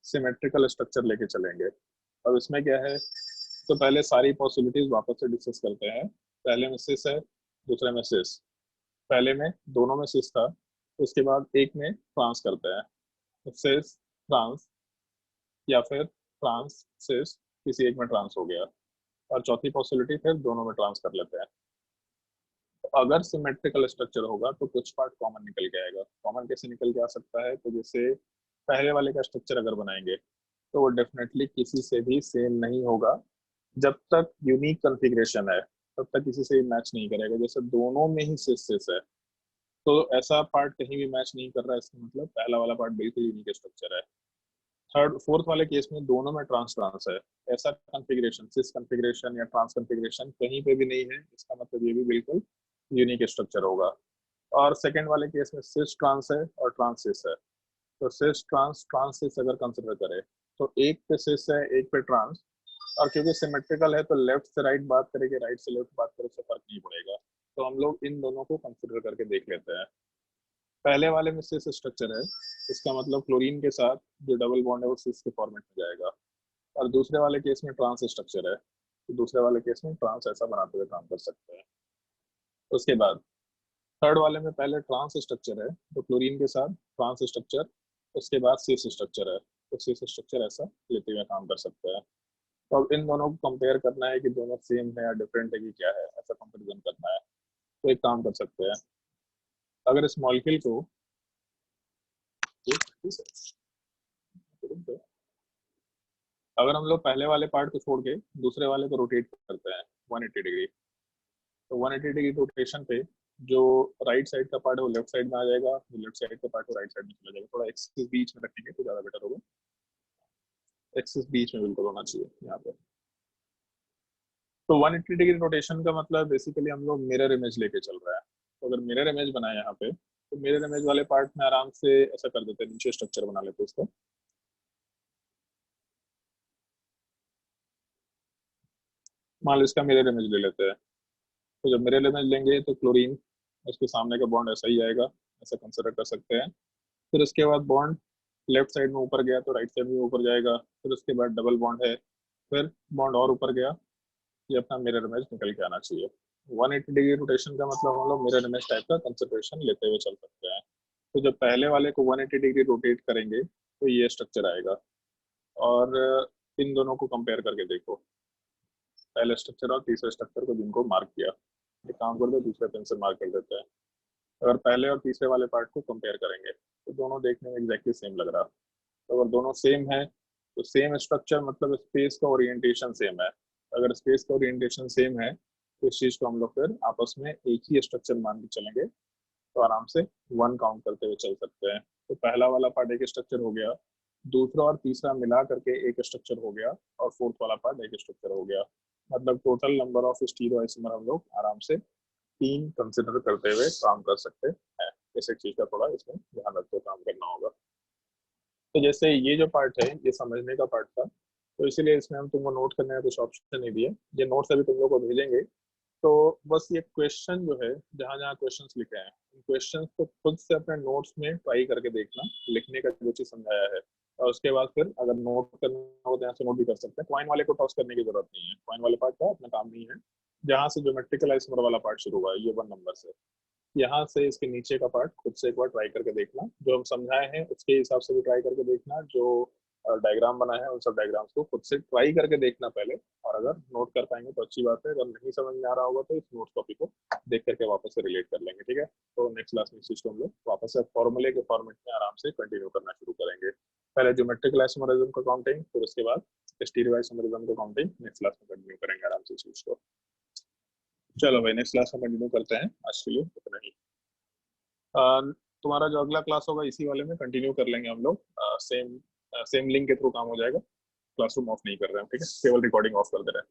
सिमेट्रिकल स्ट्रक्चर लेके चलेंगे। अब इसमें क्या है, तो पहले सारी पॉसिबिलिटीज वापस से डिस्कस करते हैं। पहले में सिस है, दूसरे में सिस, पहले में दोनों में सिस था, उसके बाद एक में ट्रांस करते हैं, तो सिस ट्रांस या फिर ट्रांस सिस, किसी एक में ट्रांस हो गया, और चौथी पॉसिबिलिटी फिर दोनों में ट्रांस कर लेते हैं। तो अगर सिमेट्रिकल स्ट्रक्चर होगा तो कुछ पार्ट कॉमन निकल के आएगा। कॉमन कैसे निकल के आ सकता है, तो जैसे पहले वाले का स्ट्रक्चर अगर बनाएंगे तो वो डेफिनेटली किसी से भी सेम नहीं होगा। जब तक यूनिक कॉन्फ़िगरेशन है तब तक किसी से मैच नहीं करेगा। जैसे दोनों में ही सिस सिस है, तो ऐसा पार्ट कहीं भी मैच नहीं कर रहा है, इसका मतलब पहला वाला पार्ट बिल्कुल यूनिक स्ट्रक्चर है। थर्ड फोर्थ वाले केस में दोनों में ट्रांस ट्रांस है, ऐसा कॉन्फ़िगरेशन सिस कॉन्फ़िगरेशन या ट्रांस कॉन्फ़िगरेशन कहीं पे भी नहीं है, इसका मतलब ये भी बिल्कुल यूनिक स्ट्रक्चर होगा। और सेकंड वाले केस में सिस ट्रांस है और ट्रांस सिस है, तो सिस ट्रांस ट्रांस सिस अगर कंसिडर करें तो एक पे सिस है एक पे ट्रांस, और क्योंकि सिमेट्रिकल है तो लेफ्ट से राइट बात करेंगे, राइट से लेफ्ट बात करें, उससे फर्क नहीं पड़ेगा। तो हम लोग इन दोनों को कंसिडर करके देख लेते हैं। पहले वाले में सिस स्ट्रक्चर है, इसका मतलब क्लोरीन के साथ जो डबल बॉन्ड है वो सिस के फॉर्मेट में जाएगा, और दूसरे वाले केस में ट्रांस स्ट्रक्चर है, तो दूसरे वाले केस में ट्रांस ऐसा बनाते हुए काम कर सकते हैं। उसके बाद थर्ड वाले में पहले ट्रांस स्ट्रक्चर है तो क्लोरीन के साथ ट्रांस स्ट्रक्चर, उसके बाद सिस स्ट्रक्चर है तो सिस स्ट्रक्चर ऐसा लेते हुए काम कर सकते हैं। तो अब इन दोनों को कंपेयर करना है कि दोनों सेम है या डिफरेंट है कि क्या है, ऐसा कंपेरिजन करना है। तो एक काम कर सकते हैं, अगर इस मॉलिक्यूल को अगर हम लोग पहले वाले पार्ट को छोड़ के दूसरे वाले को रोटेट करते हैं 180 डिग्री, तो 180 डिग्री रोटेशन पे जो राइट साइड का पार्ट है वो लेफ्ट साइड में आ जाएगा, जो लेफ्ट साइड का पार्ट है राइट साइड में चला जाएगा। थोड़ा एक्सिस बीच में रखेंगे तो ज्यादा बेटर होगा, एक्सिस बीच में बिल्कुल होना चाहिए यहाँ पे। तो 180 डिग्री रोटेशन का मतलब बेसिकली हम लोग मिरर इमेज लेके चल रहा है। तो अगर मिरर इमेज बनाए यहाँ पे, तो मिरर इमेज वाले पार्ट में आराम से ऐसा कर देते हैं, नीचे स्ट्रक्चर बना लेते हैं इसको। मान लो इसका मिरर इमेज ले लेते हैं, तो जब मिरर इमेज लेंगे तो क्लोरीन उसके सामने का बॉन्ड ऐसा ही आएगा, ऐसा कंसिडर कर सकते हैं। फिर उसके बाद बॉन्ड लेफ्ट साइड में ऊपर गया तो राइट साइड में ऊपर जाएगा, फिर उसके बाद डबल बॉन्ड है, फिर बॉन्ड और ऊपर गया, ये अपना मिरर इमेज निकल के आना चाहिए। 180 डिग्री रोटेशन का मतलब हम लोग मिरर इमेज टाइप का कंसिडरेशन लेते हुए चल सकते हैं। तो जब पहले वाले को 180 डिग्री रोटेट करेंगे तो ये स्ट्रक्चर आएगा, और इन दोनों को कंपेयर करके देखो, पहले स्ट्रक्चर और तीसरे स्ट्रक्चर को जिनको मार्क किया, एक काम कर दो दूसरे पेन से मार्क कर देते हैं। अगर पहले और तीसरे वाले पार्ट को कंपेयर करेंगे तो दोनों देखने में एग्जैक्टली सेम लग रहा। तो अगर दोनों सेम है तो सेम स्ट्रक्चर मतलब स्पेस का ओरिएंटेशन सेम है। अगर स्पेस का ओरिएंटेशन सेम है तो इस चीज को हम लोग फिर आपस में एक ही स्ट्रक्चर मान के चलेंगे, तो आराम से 1 काउंट करते हुए चल सकते हैं। तो पहला वाला पार्ट एक स्ट्रक्चर हो गया, दूसरा और तीसरा मिला करके एक स्ट्रक्चर हो गया, और फोर्थ वाला पार्ट एक स्ट्रक्चर हो गया। मतलब टोटल नंबर ऑफ स्टीरियोआइसोमर हम लोग आराम से 3 कंसिडर करते हुए काम कर सकते हैं। इस चीज का थोड़ा इसमें ध्यान रखते काम करना होगा। तो जैसे ये जो पार्ट है ये समझने का पार्ट था, तो इसीलिए इसमें हम तुमको नोट करने का कुछ ऑप्शन नहीं दिया। ये नोट्स अभी तुम लोग को भेजेंगे, तो बस ये क्वेश्चन जो है जहाँ जहाँ क्वेश्चंस लिखे हैं उन क्वेश्चंस को खुद से अपने नोट्स में ट्राई करके देखना, लिखने का जो चीज समझाया है, और उसके बाद फिर अगर नोट करना हो तो यहाँ से नोट भी कर सकते हैं। कॉइन वाले को टॉस करने की जरूरत नहीं है, कॉइन वाले पार्ट का अपना काम नहीं है। जहाँ से ज्योमेट्रिकल आइसोमर वाला पार्ट शुरू हुआ है ये 1 नंबर से, यहाँ से इसके नीचे का पार्ट खुद से एक बार ट्राई करके देखना, जो हम समझाए हैं उसके हिसाब से भी ट्राई करके देखना, जो डायग्राम बना है उन सब डायग्राम्स को खुद से ट्राई करके देखना पहले, और अगर नोट कर पाएंगे तो अच्छी बात है, अगर नहीं समझ में आ रहा होगा तो इस नोट कॉपी को देख करके वापस से रिलेट कर लेंगे। ठीक है, तो नेक्स्ट क्लास में इस चीज को हम लोग वापस से फॉर्मूले के फॉर्मेट में आराम से कंटिन्यू करना शुरू करेंगे। पहले ज्योमेट्रिकल आइसोमरिज्म का काउंटिंग, फिर उसके बाद स्टीरियो आइसोमरिज्म का काउंटिंग नेक्स्ट क्लास में कंटिन्यू करेंगे आराम से इस चीज को। चलो भाई नेक्स्ट क्लास में कंटिन्यू करते हैं, आज के लिए इतना ही। तुम्हारा जो अगला क्लास होगा इसी वाले में कंटिन्यू कर लेंगे हम लोग, सेम लिंक के थ्रू काम हो जाएगा। क्लासरूम ऑफ नहीं कर रहे हैं, ठीक है, केवल रिकॉर्डिंग ऑफ कर दे रहे हैं।